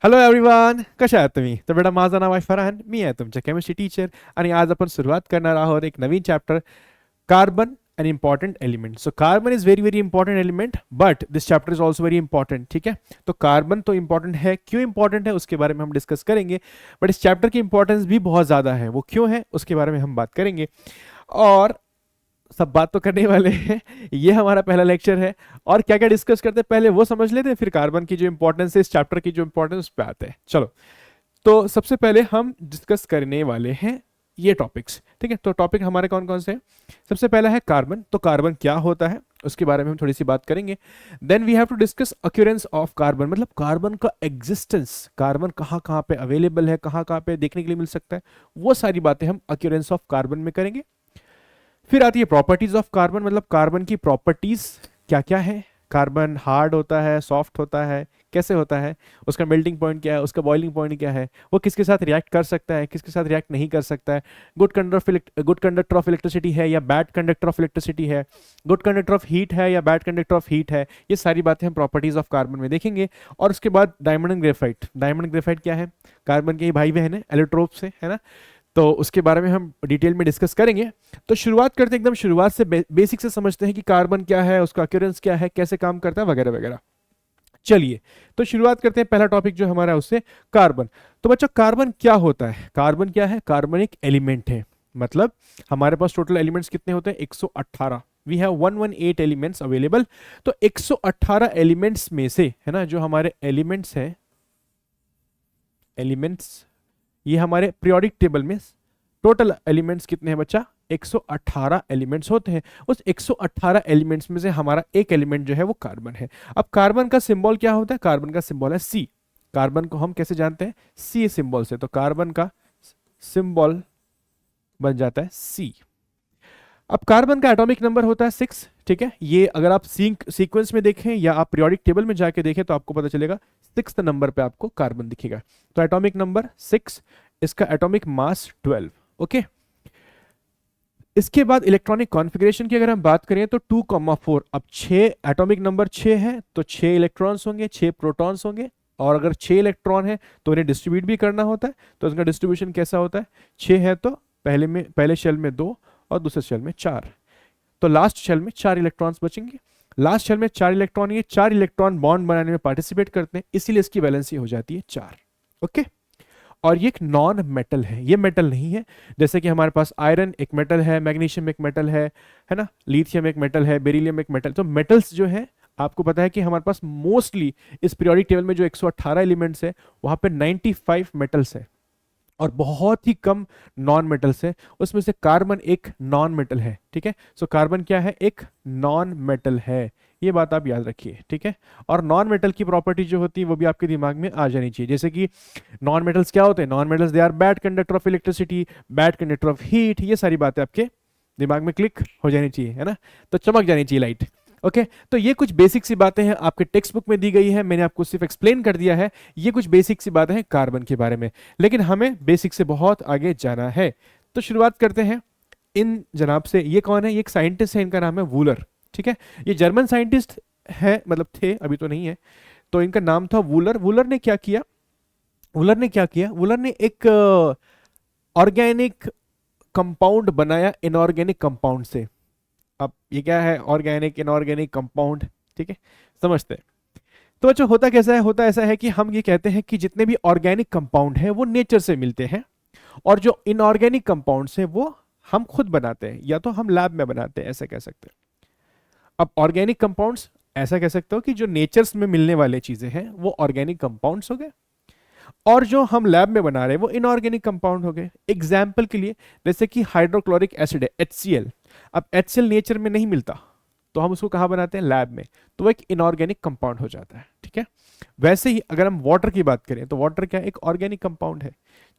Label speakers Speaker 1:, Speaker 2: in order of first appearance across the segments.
Speaker 1: Hello everyone, कशा आहात तुम्ही? तर बेटा माझं नाव आहे फरहान, मी आहे तुमच्या केमिस्ट्री टीचर आणि आज आपण सुरुवात करणार आहोत एक नवीन chapter, carbon an important element. So carbon is very very important element, but this chapter is also very important. ठीक है, तो कार्बन तो इंपॉर्टेंट है, क्यों इंपॉर्टेंट है उसके बारे में हम डिस्कस करेंगे. बट इस चैप्टर की इंपॉर्टेंस भी बहुत ज़्यादा है, वो क्यों है उसके बारे में हम बात करेंगे. और सब बात तो करने वाले हैं. ये हमारा पहला लेक्चर है और क्या क्या डिस्कस करते हैं पहले वो समझ लेते हैं, फिर कार्बन की जो इंपॉर्टेंस है, इस चैप्टर की जो इंपॉर्टेंस उस पर आते हैं. चलो, तो सबसे पहले हम डिस्कस करने वाले हैं ये टॉपिक्स. ठीक है, तो टॉपिक हमारे कौन कौन से हैं. सबसे पहला है कार्बन. तो कार्बन क्या होता है उसके बारे में हम थोड़ी सी बात करेंगे. Then we have to discuss occurrence of carbon, मतलब कार्बन का एग्जिस्टेंस, कार्बन कहाँ कहाँ पे अवेलेबल है, कहाँ कहाँ पे देखने के लिए मिल सकता है, वो सारी बातें हम अक्यूरेंस ऑफ कार्बन में करेंगे. फिर आती है प्रॉपर्टीज ऑफ कार्बन, मतलब कार्बन की प्रॉपर्टीज क्या क्या है. कार्बन हार्ड होता है, सॉफ्ट होता है, कैसे होता है, उसका मेल्टिंग पॉइंट क्या है, उसका बॉइलिंग पॉइंट क्या है, वो किसके साथ रिएक्ट कर सकता है, किसके साथ रिएक्ट नहीं कर सकता है, गुड कंडक्टर ऑफ इलेक्ट्रिसिटी है या बैड कंडक्टर ऑफ इलेक्ट्रिसिटी है, गुड कंडक्टर ऑफ हीट है या बैड कंडक्टर ऑफ हीट है. ये सारी बातें हम प्रॉपर्टीज ऑफ कार्बन में देखेंगे. और उसके बाद diamond and graphite. Diamond graphite क्या है, कार्बन के ही भाई बहन है, एलोट्रोप से, है ना. तो उसके बारे में हम डिटेल में डिस्कस करेंगे. तो शुरुआत करते हैं, एकदम शुरुआत से बेसिक से समझते हैं कि कार्बन क्या है, उसका अक्यूरेंस क्या है, कैसे काम करता है, वगैरह वगैरह. चलिए, तो शुरुआत करते हैं. पहला टॉपिक जो हमारा है उससे, कार्बन. तो बच्चों, कार्बन क्या होता है, कार्बन क्या है, कार्बन एक एलिमेंट है. मतलब हमारे पास टोटल एलिमेंट्स कितने होते हैं, 118. We have 118 elements available. तो 118 एलिमेंट्स में से, है ना, जो हमारे एलिमेंट्स हैं, एलिमेंट्स, ये हमारे पीरियोडिक टेबल में टोटल एलिमेंट्स कितने हैं बच्चा, 118 एलिमेंट्स होते हैं. उस 118 एलिमेंट्स में से हमारा एक एलिमेंट जो है वो कार्बन है. अब कार्बन का सिंबल क्या होता है, कार्बन का सिंबल है सी. कार्बन को हम कैसे जानते हैं, सी सिंबल से. तो कार्बन का सिंबल बन जाता है सी. अब कार्बन का एटॉमिक नंबर होता है 6. ठीक है, ये अगर आप सीक्वेंस में देखें या आप पीरियोडिक टेबल में जाके देखें तो आपको पता चलेगा 6th नंबर पे आपको कार्बन दिखेगा. तो एटॉमिक नंबर 6, इसका एटॉमिक मास 12. ओके, इसके बाद इलेक्ट्रॉनिक कॉन्फ़िगरेशन की अगर हम बात करें तो 2,4. अब 6 एटॉमिक नंबर 6 है तो 6 इलेक्ट्रॉन्स होंगे, 6 प्रोटॉन्स होंगे. और अगर 6 इलेक्ट्रॉन है तो इन्हें डिस्ट्रीब्यूट भी करना होता है. तो इसका डिस्ट्रीब्यूशन कैसा होता है, 6 है तो पहले शेल में 2 और दूसरे शेल में 4. तो लास्ट शेल में 4 इलेक्ट्रॉन्स बचेंगे. लास्ट शेल में 4 इलेक्ट्रॉन, ये 4 इलेक्ट्रॉन बॉन्ड बनाने में पार्टिसिपेट करते हैं, इसीलिए इसकी वैलेंसी हो जाती है 4. ओके, और ये एक नॉन मेटल है, ये मेटल नहीं है. जैसे कि हमारे पास आयरन एक मेटल है, मैग्नीशियम एक मेटल है ना, लिथियम एक मेटल है, बेरिलियम एक मेटल. तो मेटल्स जो है, आपको पता है कि हमारे पास मोस्टली इस पीरियोडिक टेबल में जो 118 एलिमेंट्स है वहां पे 95 मेटल्स है और बहुत ही कम नॉन मेटल्स है. उसमें से कार्बन एक नॉन मेटल है. ठीक है, सो कार्बन क्या है, एक नॉन मेटल है. ये बात आप याद रखिए. ठीक है, और नॉन मेटल की प्रॉपर्टी जो होती है वो भी आपके दिमाग में आ जानी चाहिए. जैसे कि नॉन मेटल्स क्या होते हैं, non metals they are bad conductor of electricity, bad conductor of heat. ये सारी बातें आपके दिमाग में क्लिक हो जानी चाहिए, है ना, तो चमक जानी चाहिए लाइट. ओके, तो ये कुछ बेसिक सी बातें हैं, आपके टेक्स्ट बुक में दी गई है, मैंने आपको सिर्फ एक्सप्लेन कर दिया है. ये कुछ बेसिक सी बातें हैं कार्बन के बारे में, लेकिन हमें बेसिक से बहुत आगे जाना है. तो शुरुआत करते हैं इन जनाब से. ये कौन है, ये एक साइंटिस्ट है, इनका नाम है वूलर. ठीक है, ये जर्मन साइंटिस्ट है, मतलब थे, अभी तो नहीं है. तो इनका नाम था वूलर. वूलर ने क्या किया, वूलर ने एक ऑर्गेनिक कंपाउंड बनाया इनऑर्गेनिक कंपाउंड से. अब ये क्या है, ऑर्गेनिक इनऑर्गेनिक कंपाउंड. ठीक है, समझते हैं. तो बच्चों, होता कैसा है, होता ऐसा है कि हम ये कहते हैं कि जितने भी ऑर्गेनिक कंपाउंड है वो नेचर से मिलते हैं, और जो इनऑर्गेनिक कंपाउंड्स है वो हम खुद बनाते हैं या तो हम लैब में बनाते हैं, ऐसे कह सकते हैं. अब ऑर्गेनिक कंपाउंड्स, ऐसा कह सकते हो कि जो नेचर्स में मिलने वाले चीजें हैं वो ऑर्गेनिक कंपाउंड्स हो गए, और जो हम लैब में बना रहे हैं वो इनऑर्गेनिक कंपाउंड हो गए. एग्जाम्पल के लिए, जैसे कि हाइड्रोक्लोरिक एसिड है, HCl. अब HCl नेचर में नहीं मिलता तो हम उसको कहाँ बनाते हैं, लैब में, तो वो एक इनऑर्गेनिक कंपाउंड हो जाता है. ठीक है, वैसे ही अगर हम वाटर की बात करें तो वाटर क्या है, एक ऑर्गेनिक कंपाउंड है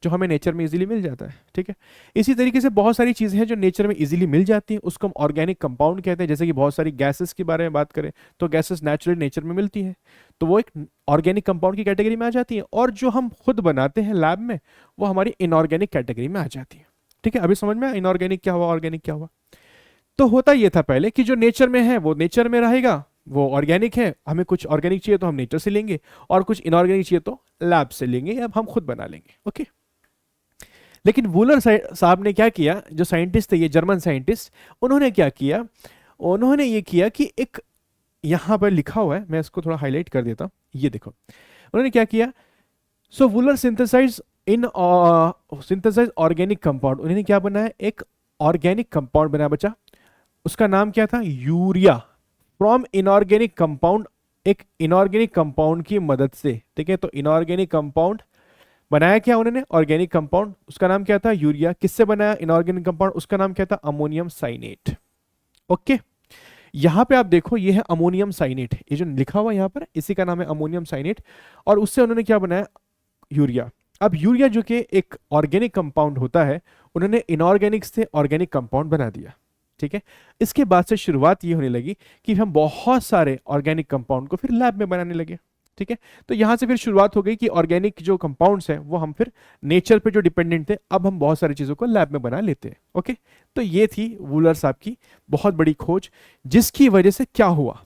Speaker 1: जो हमें नेचर में इजीली मिल जाता है. ठीक है, इसी तरीके से बहुत सारी चीजें हैं जो नेचर में इजीली मिल जाती हैं, उसको हम ऑर्गेनिक कंपाउंड कहते हैं. जैसे कि बहुत सारी गैसेस के बारे में बात करें तो गैसेस नेचुरली नेचर में मिलती है, तो वो एक ऑर्गेनिक कंपाउंड की कैटेगरी में आ जाती है. और जो हम खुद बनाते हैं लैब में वो हमारी इनऑर्गेनिक कैटेगरी में आ जाती है. ठीक है, अभी समझ में आया इनऑर्गेनिक क्या हुआ, ऑर्गेनिक क्या हुआ. तो होता ये था पहले कि जो नेचर में है वो नेचर में रहेगा, वो ऑर्गेनिक है, हमें कुछ ऑर्गेनिक चाहिए तो हम नेचर से लेंगे, और कुछ इनऑर्गेनिक चाहिए तो लैब से लेंगे या हम खुद बना लेंगे। ओके। लेकिन वूलर साहब ने क्या किया, जो साइंटिस्ट थे, ये जर्मन साइंटिस्ट, उन्होंने क्या किया, उन्होंने ये किया कि एक, यहां पर लिखा हुआ है, मैं इसको थोड़ा हाईलाइट कर देता हूं, ये देखो उन्होंने क्या किया। सो वूलर सिंथेसाइज ऑर्गेनिक कंपाउंड, उन्होंने क्या बनाया, एक ऑर्गेनिक कंपाउंड बनाया बच्चा, उसका नाम क्या था, यूरिया, फ्रॉम इनऑर्गेनिक कंपाउंड, एक इनऑर्गेनिक कंपाउंड की मदद से। ठीक है, तो इनऑर्गेनिक कंपाउंड बनाया क्या उन्होंने, ऑर्गेनिक कंपाउंड, उसका नाम क्या था, यूरिया। किससे बनाया इनऑर्गेनिक कंपाउंड, उसका नाम क्या था, अमोनियम साइनेट। ओके, यहां पे आप देखो, ये है अमोनियम साइनेट, ये जो लिखा हुआ यहां पर, इसी का नाम है अमोनियम साइनेट, और उससे उन्होंने क्या बनाया, यूरिया। अब यूरिया जो कि एक ऑर्गेनिक कंपाउंड होता है, उन्होंने इनऑर्गेनिक से ऑर्गेनिक कंपाउंड बना दिया। ठीक है, इसके बाद से शुरुआत ये होने लगी कि हम बहुत सारे ऑर्गेनिक कंपाउंड को फिर लैब में बनाने लगे। ठीक है, तो यहां से फिर शुरुआत हो गई कि ऑर्गेनिक जो कंपाउंड्स हैं वो हम फिर नेचर पे जो डिपेंडेंट थे, अब हम बहुत सारी चीजों को लैब में बना लेते हैं। ओके, तो ये थी वूलर साहब की बहुत बड़ी खोज, जिसकी वजह से क्या हुआ,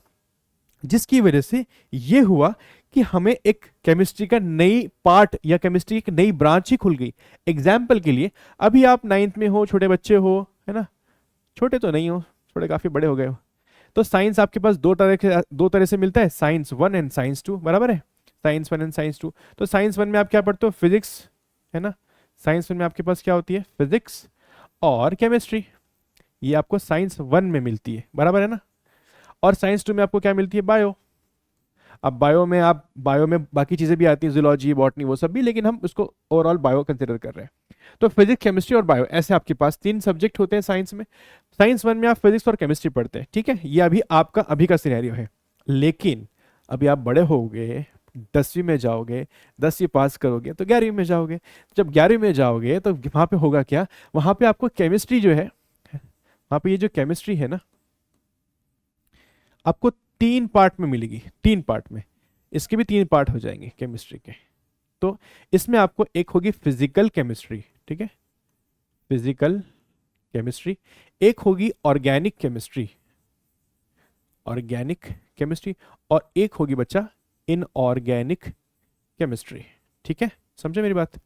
Speaker 1: जिसकी वजह से ये हुआ कि हमें एक केमिस्ट्री का नई पार्ट या केमिस्ट्री की एक नई ब्रांच ही खुल गई। एग्जाम्पल के लिए, अभी आप 9th में हो, छोटे बच्चे हो, है ना, छोटे तो नहीं हो, थोड़े काफी बड़े हो गए हो, तो साइंस आपके पास दो तरह से मिलता है, साइंस 1 एंड साइंस 2, बराबर है, साइंस 1 एंड साइंस 2। तो साइंस 1 में आप क्या पढ़ते हो, फिजिक्स, है ना, साइंस 1 में आपके पास क्या होती है, फिजिक्स और केमिस्ट्री, ये आपको साइंस 1 में मिलती है, बराबर है ना। और साइंस 2 में आपको क्या मिलती है, बायो। अब बायो में बाकी चीजें भी आती हैं, जूलॉजी, बॉटनी, वो सब भी, लेकिन हम उसको ओवरऑल बायो कंसिडर कर रहे हैं। तो फिजिक्स, केमिस्ट्री और बायो, ऐसे आपके पास 3 सब्जेक्ट होते हैं साइंस में। साइंस 1 में आप फिजिक्स और केमिस्ट्री पढ़ते हैं। ठीक है, ये अभी आपका अभी का सिनेरियो है। लेकिन अभी आप बड़े हो गए, 10वीं में जाओगे, 10वीं पास करोगे तो 11वीं में जाओगे। जब 11वीं में जाओगे तो वहां पे होगा क्या, वहां पे आपको केमिस्ट्री जो है, वहां पे ये जो केमिस्ट्री है ना, आपको 3 पार्ट में मिलेगी, 3 पार्ट में, इसके भी 3 पार्ट हो जाएंगे केमिस्ट्री के। तो इसमें आपको एक होगी फिजिकल केमिस्ट्री, ठीक है, फिजिकल केमिस्ट्री, एक होगी ऑर्गेनिक केमिस्ट्री, ऑर्गेनिक केमिस्ट्री, और एक होगी बच्चा इनऑर्गेनिक केमिस्ट्री। ठीक है, समझे मेरी बात।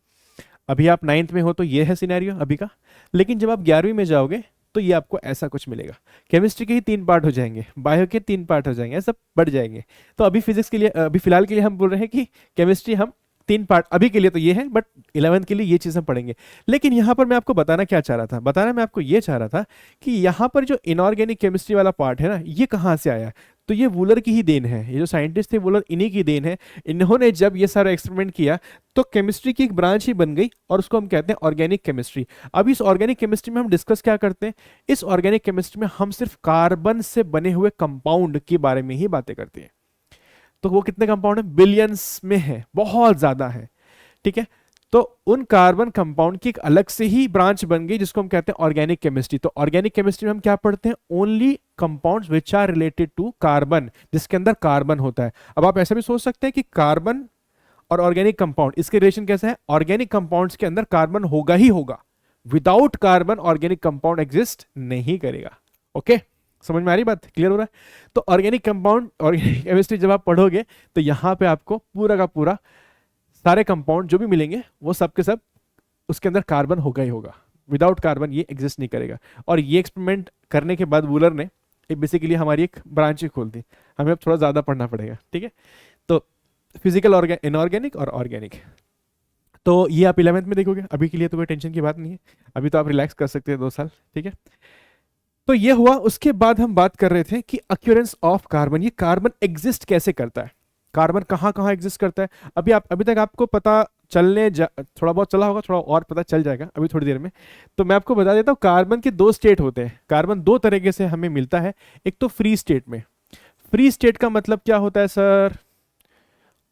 Speaker 1: अभी आप 9th में हो तो ये है सिनेरियो अभी का, लेकिन जब आप 11वीं में जाओगे तो ये आपको ऐसा कुछ मिलेगा, केमिस्ट्री के ही 3 पार्ट हो जाएंगे, बायो के 3 पार्ट हो जाएंगे, सब बढ़ जाएंगे। तो अभी फिजिक्स के लिए, अभी फिलहाल के लिए हम बोल रहे हैं कि केमिस्ट्री हम 3 पार्ट, अभी के लिए तो ये है, बट 11th के लिए ये चीज़ हम पढ़ेंगे। लेकिन यहाँ पर मैं आपको बताना क्या चाह रहा था, बताना मैं आपको ये चाह रहा था कि यहाँ पर जो इनऑर्गेनिक केमिस्ट्री वाला पार्ट है ना, ये कहाँ से आया, तो ये वूलर की ही देन है, ये जो साइंटिस्ट थे वूलर, इन्हीं की देन है। इन्होंने जब ये सारा एक्सपेरिमेंट किया तो केमिस्ट्री की एक ब्रांच ही बन गई, और उसको हम कहते हैं ऑर्गेनिक केमिस्ट्री। अब इस ऑर्गेनिक केमिस्ट्री में हम डिस्कस क्या करते हैं, इस ऑर्गेनिक केमिस्ट्री में हम सिर्फ कार्बन से बने हुए कंपाउंड के बारे में ही बातें करते हैं। तो वो कितने कंपाउंड है, बिलियंस में है, बहुत ज्यादा है। ठीक है, तो उन कार्बन कंपाउंड की एक अलग से ही ब्रांच बन गई, जिसको हम कहते हैं ऑर्गेनिक केमिस्ट्री। तो ऑर्गेनिक केमिस्ट्री में हम क्या पढ़ते हैं, only compounds which are related to carbon, जिसके अंदर कार्बन होता है। अब आप ऐसा भी सोच सकते हैं कि कार्बन और ऑर्गेनिक कंपाउंड, इसके रिलेशन कैसा है, ऑर्गेनिक कंपाउंड्स के अंदर कार्बन होगा ही होगा, without carbon organic compound exist नहीं करेगा। ओके, समझ में आ रही बात, क्लियर हो रहा है। तो ऑर्गेनिक कंपाउंड, ऑर्गेनिक केमिस्ट्री जब आप पढ़ोगे तो यहां पे आपको पूरा का पूरा सारे कंपाउंड जो भी मिलेंगे वो सब के सब उसके अंदर कार्बन होगा ही होगा, विदाउट कार्बन ये एग्जिस्ट नहीं करेगा। और ये एक्सपेरिमेंट करने के बाद वूलर ने बेसिकली हमारी एक ब्रांच ही खोल दी, हमें अब थोड़ा ज़्यादा पढ़ना पड़ेगा। ठीक है, तो फिजिकल, इनऑर्गेनिक और ऑर्गेनिक, तो ये आप 11th में देखोगे, अभी के लिए तो कोई टेंशन की बात नहीं है, अभी तो आप रिलैक्स कर सकते हैं 2 साल। ठीक है, तो ये हुआ। उसके बाद हम बात कर रहे थे कि अक्यूरेंस ऑफ कार्बन, ये कार्बन एग्जिस्ट कैसे करता है, कार्बन कहाँ कहाँ एग्जिस्ट करता है। अभी तक आपको पता थोड़ा बहुत चला होगा, थोड़ा और पता चल जाएगा अभी थोड़ी देर में। तो मैं आपको बता देता हूँ, कार्बन के 2 स्टेट होते हैं, कार्बन 2 तरीके से हमें मिलता है। एक तो फ्री स्टेट में, फ्री स्टेट का मतलब क्या होता है सर,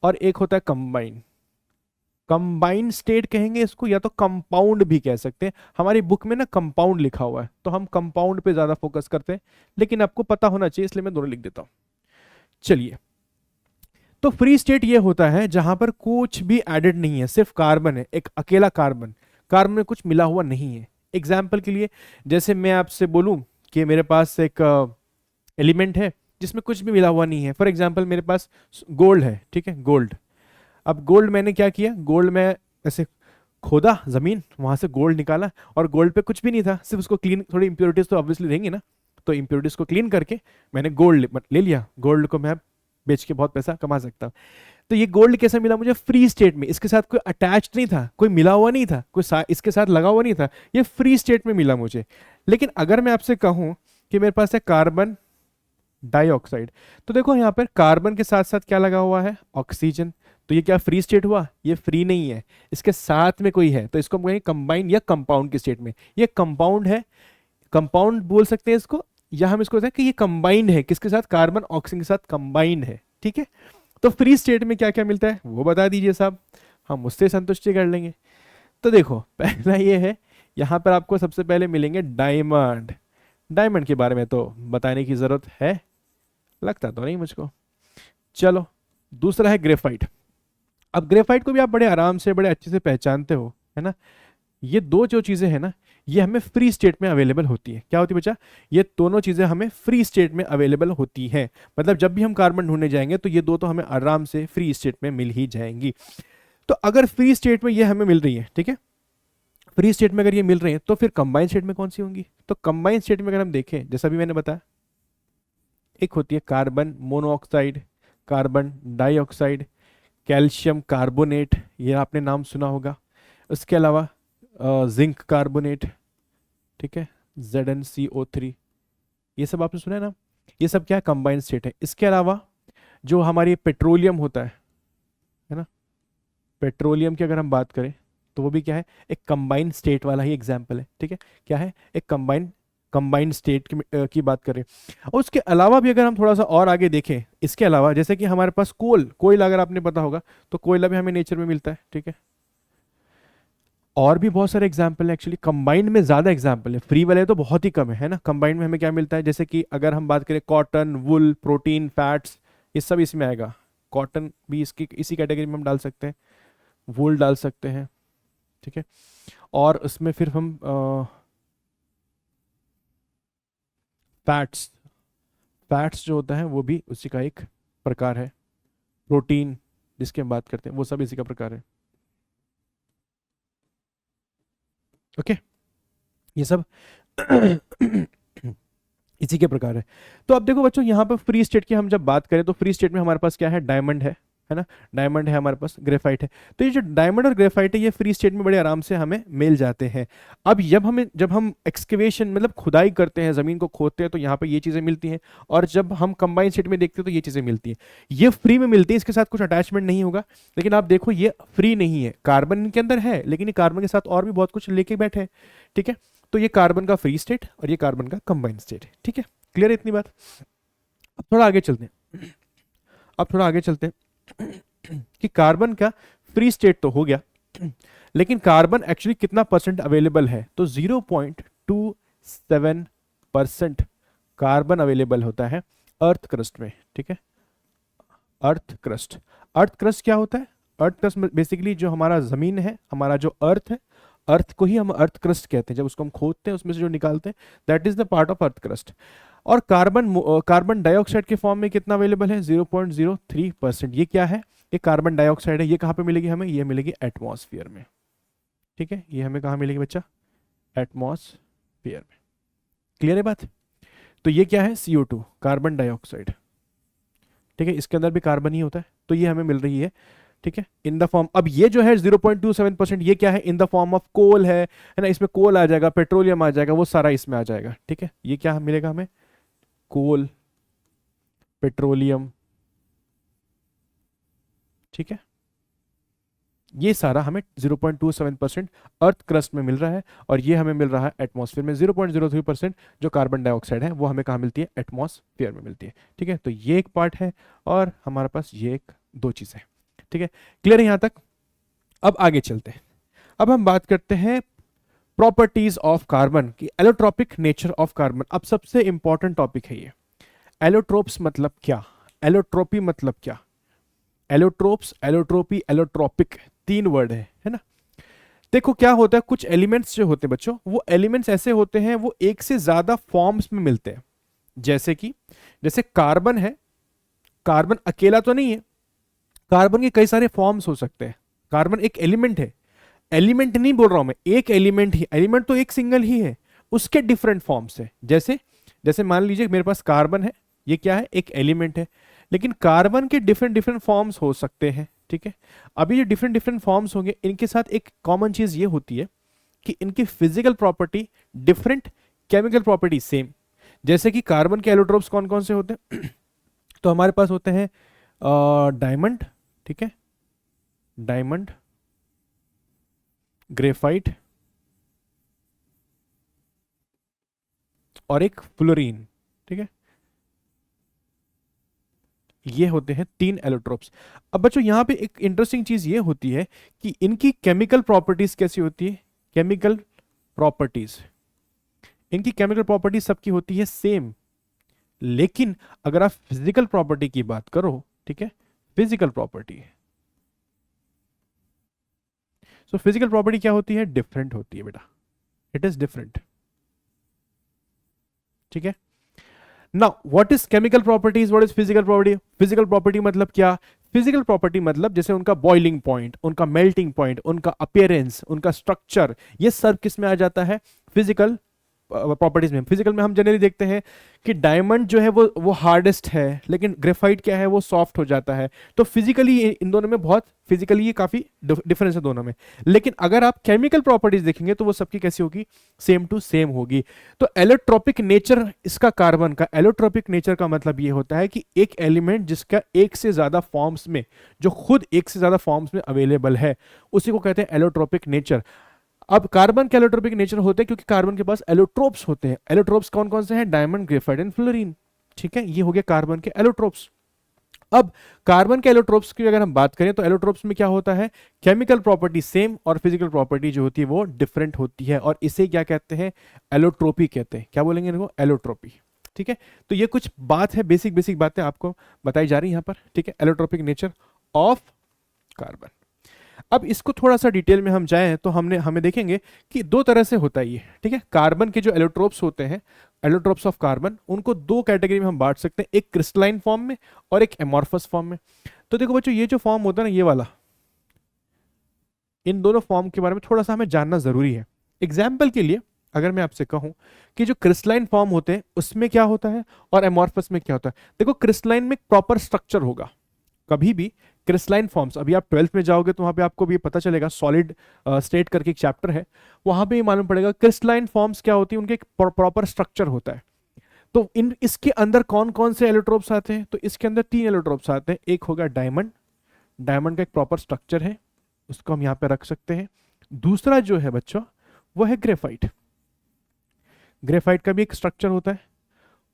Speaker 1: और एक होता है कंबाइन, कंबाइन स्टेट कहेंगे इसको, या तो कंपाउंड भी कह सकते हैं। हमारी बुक में ना कंपाउंड लिखा हुआ है, तो हम कंपाउंड पे ज्यादा फोकस करते हैं, लेकिन आपको पता होना चाहिए इसलिए मैं दोनों लिख देता हूं। चलिए, तो फ्री स्टेट ये होता है जहां पर कुछ भी एडेड नहीं है, सिर्फ कार्बन है, एक अकेला कार्बन, कार्बन में कुछ मिला हुआ नहीं है। एग्जाम्पल के लिए, जैसे मैं आपसे बोलूं कि मेरे पास एक एलिमेंट है जिसमें कुछ भी मिला हुआ नहीं है। फॉर एग्जाम्पल मेरे पास गोल्ड है, ठीक है, गोल्ड। अब गोल्ड मैंने क्या किया, गोल्ड में ऐसे खोदा जमीन, वहां से गोल्ड निकाला, और गोल्ड पे कुछ भी नहीं था, सिर्फ उसको क्लीन, थोड़ी इंप्योरिटीज तो ऑब्वियसली रहेंगी ना, तो इंप्योरिटीज को क्लीन करके मैंने गोल्ड ले लिया। गोल्ड को मैं बेच के बहुत पैसा कमा सकता हूँ। तो ये गोल्ड कैसे मिला मुझे, फ्री स्टेट में, इसके साथ कोई अटैच नहीं था, कोई मिला हुआ नहीं था, कोई इसके साथ लगा हुआ नहीं था, ये फ्री स्टेट में मिला मुझे। लेकिन अगर मैं आपसे कहूं कि मेरे पास है कार्बन डाइऑक्साइड, तो देखो यहाँ पर कार्बन के साथ साथ क्या लगा हुआ है, ऑक्सीजन। तो ये क्या फ्री स्टेट हुआ, ये फ्री नहीं है, इसके साथ में कोई है, तो इसको हम कहेंगे कंबाइन या कंपाउंड की स्टेट में। ये कंपाउंड है, कंपाउंड बोल सकते हैं इसको, या हम इसको कहते हैं कि ये कंबाइंड है, किसके साथ, कार्बन ऑक्सीजन के साथ कंबाइंड है, ठीक है। तो फ्री स्टेट में क्या क्या मिलता है वो बता दीजिए साहब, हम उससे संतुष्टि कर लेंगे। तो देखो पहला ये है, यहां पर आपको सबसे पहले मिलेंगे डायमंड। डायमंड के बारे में तो बताने की जरूरत है, लगता तो नहीं मुझको। चलो दूसरा है ग्रेफाइट। अब ग्रेफाइट को भी आप बड़े आराम से, बड़े अच्छे से पहचानते हो, है ना। ये दो जो चीजें हैं ना, ये हमें फ्री स्टेट में अवेलेबल होती है। क्या होती है बच्चा, ये दोनों चीजें हमें फ्री स्टेट में अवेलेबल होती हैं। मतलब जब भी हम कार्बन ढूंढने जाएंगे तो ये दो तो हमें आराम से फ्री स्टेट में मिल ही जाएंगी। तो अगर फ्री स्टेट में ये हमें मिल रही है, ठीक है, फ्री स्टेट में अगर ये मिल रही है, तो फिर कंबाइंड स्टेट में कौन सी होंगी। तो कंबाइंड स्टेट में अगर हम देखें, जैसा भी मैंने बताया, एक होती है carbon monoxide, carbon dioxide, calcium carbonate, ये आपने नाम सुना होगा। उसके अलावा जिंक कार्बोनेट, ठीक है, ZnCO3, ये सब आपने सुना है ना। ये सब क्या है, कंबाइंड स्टेट है। इसके अलावा जो हमारी पेट्रोलियम होता है ना, पेट्रोलियम की अगर हम बात करें तो वो भी क्या है, एक कंबाइंड स्टेट वाला ही एग्जाम्पल है, ठीक है। क्या है, एक कंबाइंड स्टेट की बात करें। और उसके अलावा भी अगर हम थोड़ा सा और आगे देखें, इसके अलावा जैसे कि हमारे पास कोयला अगर आपने पता होगा, तो कोयला भी हमें नेचर में मिलता है, ठीक है। और भी बहुत सारे एग्जाम्पल है, एक्चुअली कंबाइंड में ज्यादा एग्जाम्पल है, फ्री वाले तो बहुत ही कम है ना। कंबाइंड में हमें क्या मिलता है, जैसे कि अगर हम बात करें कॉटन, वुल, प्रोटीन, फैट्स, ये सब इसमें आएगा। कॉटन भी इसकी इसी कैटेगरी में हम डाल सकते हैं, वुल डाल सकते हैं, ठीक है। और उसमें फिर हम फैट्स, फैट्स जो होता है वो भी उसी का एक प्रकार है। प्रोटीन जिसकी हम बात करते हैं वो सब इसी का प्रकार है, ओके। ये सब इसी के प्रकार है। तो अब देखो बच्चों, यहाँ पर फ्री स्टेट की हम जब बात करें तो फ्री स्टेट में हमारे पास क्या है, डायमंड है ना, डायमंड है हमारे पास, ग्रेफाइट है। तो ये जो डायमंड और ग्रेफाइट है ये फ्री स्टेट में बड़े आराम से हमें मिल जाते हैं। अब जब हम एक्सकेवेशन मतलब खुदाई करते हैं, जमीन को खोदते हैं, तो यहाँ पे ये चीजें मिलती हैं। और जब हम कंबाइंड स्टेट में देखते हैं तो ये चीजें मिलती हैं। ये फ्री में मिलती है, इसके साथ कुछ अटैचमेंट नहीं होगा। लेकिन आप देखो ये फ्री नहीं है, कार्बन इनके अंदर है, लेकिन ये कार्बन के साथ और भी बहुत कुछ लेके बैठे हैं, ठीक है। तो ये कार्बन का फ्री स्टेट और ये कार्बन का कंबाइंड स्टेट है, ठीक है। क्लियर है इतनी बात। अब थोड़ा आगे चलते हैं, कि कार्बन का फ्री स्टेट तो हो गया, लेकिन कार्बन एक्चुअली कितना परसेंट अवेलेबल है, तो 0.27% कार्बन अवेलेबल होता है अर्थ क्रस्ट में, ठीक है। अर्थ क्रस्ट, अर्थ क्रस्ट क्या होता है, अर्थ क्रस्ट बेसिकली जो हमारा जमीन है, हमारा जो अर्थ है, अर्थ को ही हम अर्थ क्रस्ट कहते हैं। जब उसको हम खोदते हैं उसमें से जो निकालते हैं, that is the part of earth crust. और कार्बन डाइऑक्साइड के फॉर्म में कितना अवेलेबल है, 0.03%। ये क्या है, ये कार्बन डाइऑक्साइड है। ये कहाँ पे मिलेगी हमें, ये मिलेगी एटमॉस्फेयर में, ठीक है। ये हमें कहाँ मिलेगी बच्चा, एटमॉस्फेयर में। क्लियर है बात। तो ये क्या है, CO2, कार्बन डाइऑक्साइड, ठीक है। इसके अंदर भी कार्बन ही होता है, तो ये हमें मिल रही है, ठीक है, इन द फॉर्म। अब ये जो है 0.27%, ये क्या है, in the form of coal है ना। इसमें कोल आ जाएगा, पेट्रोलियम आ जाएगा, वो सारा इसमें आ जाएगा, ठीक है। ये क्या मिलेगा हमें, कोल, पेट्रोलियम, ठीक है। ये सारा हमें 0.27% अर्थ क्रस्ट में मिल रहा है, और ये हमें मिल रहा है एटमॉस्फेयर में। 0.03% जो कार्बन डाइऑक्साइड है वो हमें कहाँ मिलती है, एटमॉस्फेयर में मिलती है, ठीक है। तो ये एक पार्ट है, और हमारे पास ये एक दो चीजें, ठीक है। क्लियर है यहां तक। अब आगे चलते हैं, अब हम बात करते हैं प्रॉपर्टीज ऑफ कार्बन की, एलोट्रोपिक नेचर ऑफ कार्बन। अब सबसे इंपॉर्टेंट टॉपिक है ये। एलोट्रोप्स मतलब क्या, एलोट्रोपी मतलब क्या। एलोट्रोप्स, एलोट्रोपी, एलोट्रोपिक, तीन वर्ड है ना। देखो क्या होता है, कुछ एलिमेंट्स जो होते हैं बच्चों, वो एलिमेंट्स ऐसे होते हैं वो एक से ज्यादा फॉर्म्स में मिलते हैं। जैसे कि जैसे कार्बन है, कार्बन अकेला तो नहीं है, कार्बन के कई सारे फॉर्म्स हो सकते हैं। कार्बन एक एलिमेंट है, एलिमेंट नहीं बोल रहा हूं मैं, एक एलिमेंट ही, एलिमेंट तो एक सिंगल ही है, उसके डिफरेंट फॉर्म्स है। जैसे जैसे मान लीजिए मेरे पास कार्बन है, ये क्या है, एक एलिमेंट है, लेकिन कार्बन के डिफरेंट डिफरेंट फॉर्म्स हो सकते हैं, ठीक है। अभी जो डिफरेंट डिफरेंट फॉर्म्स होंगे, इनके साथ एक कॉमन चीज ये होती है कि इनकी physical property different, chemical property same. जैसे कि कार्बन के एलोट्रोप्स कौन कौन से होते हैं तो हमारे पास होते हैं डायमंड, ठीक है, डायमंड, ग्रेफाइट और एक फ्लोरीन, ठीक है। ये होते हैं 3 एलोट्रोप्स। अब बच्चों यहां पे एक इंटरेस्टिंग चीज ये होती है कि इनकी केमिकल प्रॉपर्टीज कैसी होती है, केमिकल प्रॉपर्टीज, इनकी केमिकल प्रॉपर्टीज सबकी होती है सेम, लेकिन अगर आप फिजिकल प्रॉपर्टी की बात करो, ठीक है, physical property, so physical property क्या होती है, डिफरेंट होती है बेटा, इट इज डिफरेंट, ठीक है। Now what is chemical properties, what is physical property. Physical property मतलब क्या, फिजिकल प्रॉपर्टी मतलब जैसे उनका बॉइलिंग पॉइंट, उनका मेल्टिंग पॉइंट, उनका अपीयरेंस, उनका स्ट्रक्चर, ये सब किस में आ जाता है, फिजिकल प्रॉपर्टीज में। फिजिकल में हम जनरली देखते हैं कि डायमंड जो है वो हार्डेस्ट है, लेकिन ग्रेफाइट क्या है, वो सॉफ्ट हो जाता है। तो फिजिकली इन दोनों में बहुत, फिजिकली ये काफी डिफरेंस है दोनों में। लेकिन अगर आप केमिकल प्रॉपर्टीज देखेंगे तो वो सबकी कैसी होगी, सेम टू सेम होगी। तो एलोट्रोपिक नेचर इसका, कार्बन का एलोट्रोपिक नेचर का मतलब ये होता है कि एक एलिमेंट जिसका एक से ज्यादा फॉर्म्स में, जो खुद एक से ज्यादा फॉर्म्स में अवेलेबल है, उसी को कहते हैं एलोट्रोपिक नेचर। अब कार्बन के एलोट्रोपिक नेचर होते हैं क्योंकि कार्बन के पास एलोट्रोप्स होते हैं। एलोट्रोप्स कौन कौन से हैं, डायमंड, ग्रेफाइट एंड फ्लोरीन, ठीक है, ये हो गया कार्बन के एलोट्रोप्स। अब कार्बन के एलोट्रोप्स की अगर हम बात करें तो एलोट्रोप्स में क्या होता है, केमिकल प्रॉपर्टी सेम और फिजिकल प्रॉपर्टी जो होती है वो डिफरेंट होती है, और इसे क्या कहते हैं, एलोट्रोपी कहते हैं। क्या बोलेंगे इनको, एलोट्रोपी, ठीक है। तो ये कुछ बात है, बेसिक बेसिक बातें आपको बताई जा रही है यहाँ पर, ठीक है, एलोट्रोपिक नेचर ऑफ कार्बन। अब इसको थोड़ा सा डिटेल में हम जाएं तो हमें देखेंगे कि दो तरह से होता है ये, ठीक है। कार्बन के जो एलोट्रोप्स होते हैं, एलोट्रोप्स ऑफ कार्बन, उनको दो कैटेगरी में हम बांट सकते हैं, एक क्रिस्टलाइन फॉर्म में और एक एमॉर्फस फॉर्म में। तो देखो बच्चों, ये जो फॉर्म होता है ना, ये वाला, इन दोनों फॉर्म के बारे में थोड़ा सा हमें जानना जरूरी है। एग्जाम्पल के लिए अगर मैं आपसे कहूं कि जो क्रिस्टलाइन फॉर्म होते हैं उसमें क्या होता है और एमॉर्फस में क्या होता है। देखो क्रिस्टलाइन में प्रॉपर स्ट्रक्चर होगा, कभी भी क्रिस्टलाइन फॉर्म्स, अभी आप 12th में जाओगे तो वहां पे आपको भी पता चलेगा, सॉलिड स्टेट करके एक चैप्टर है, वहां पे ये मालूम पड़ेगा क्रिस्टलाइन फॉर्म्स क्या होती है, उनके एक प्रॉपर स्ट्रक्चर होता है। तो इसके अंदर कौन कौन से एलोट्रोप्स आते हैं, तो इसके अंदर 3 एलोट्रोप्स आते हैं। एक होगा डायमंड, डायमंड का एक प्रॉपर स्ट्रक्चर है, उसको हम यहाँ पे रख सकते हैं। दूसरा जो है बच्चों वो है ग्रेफाइट, ग्रेफाइट का भी एक स्ट्रक्चर होता है,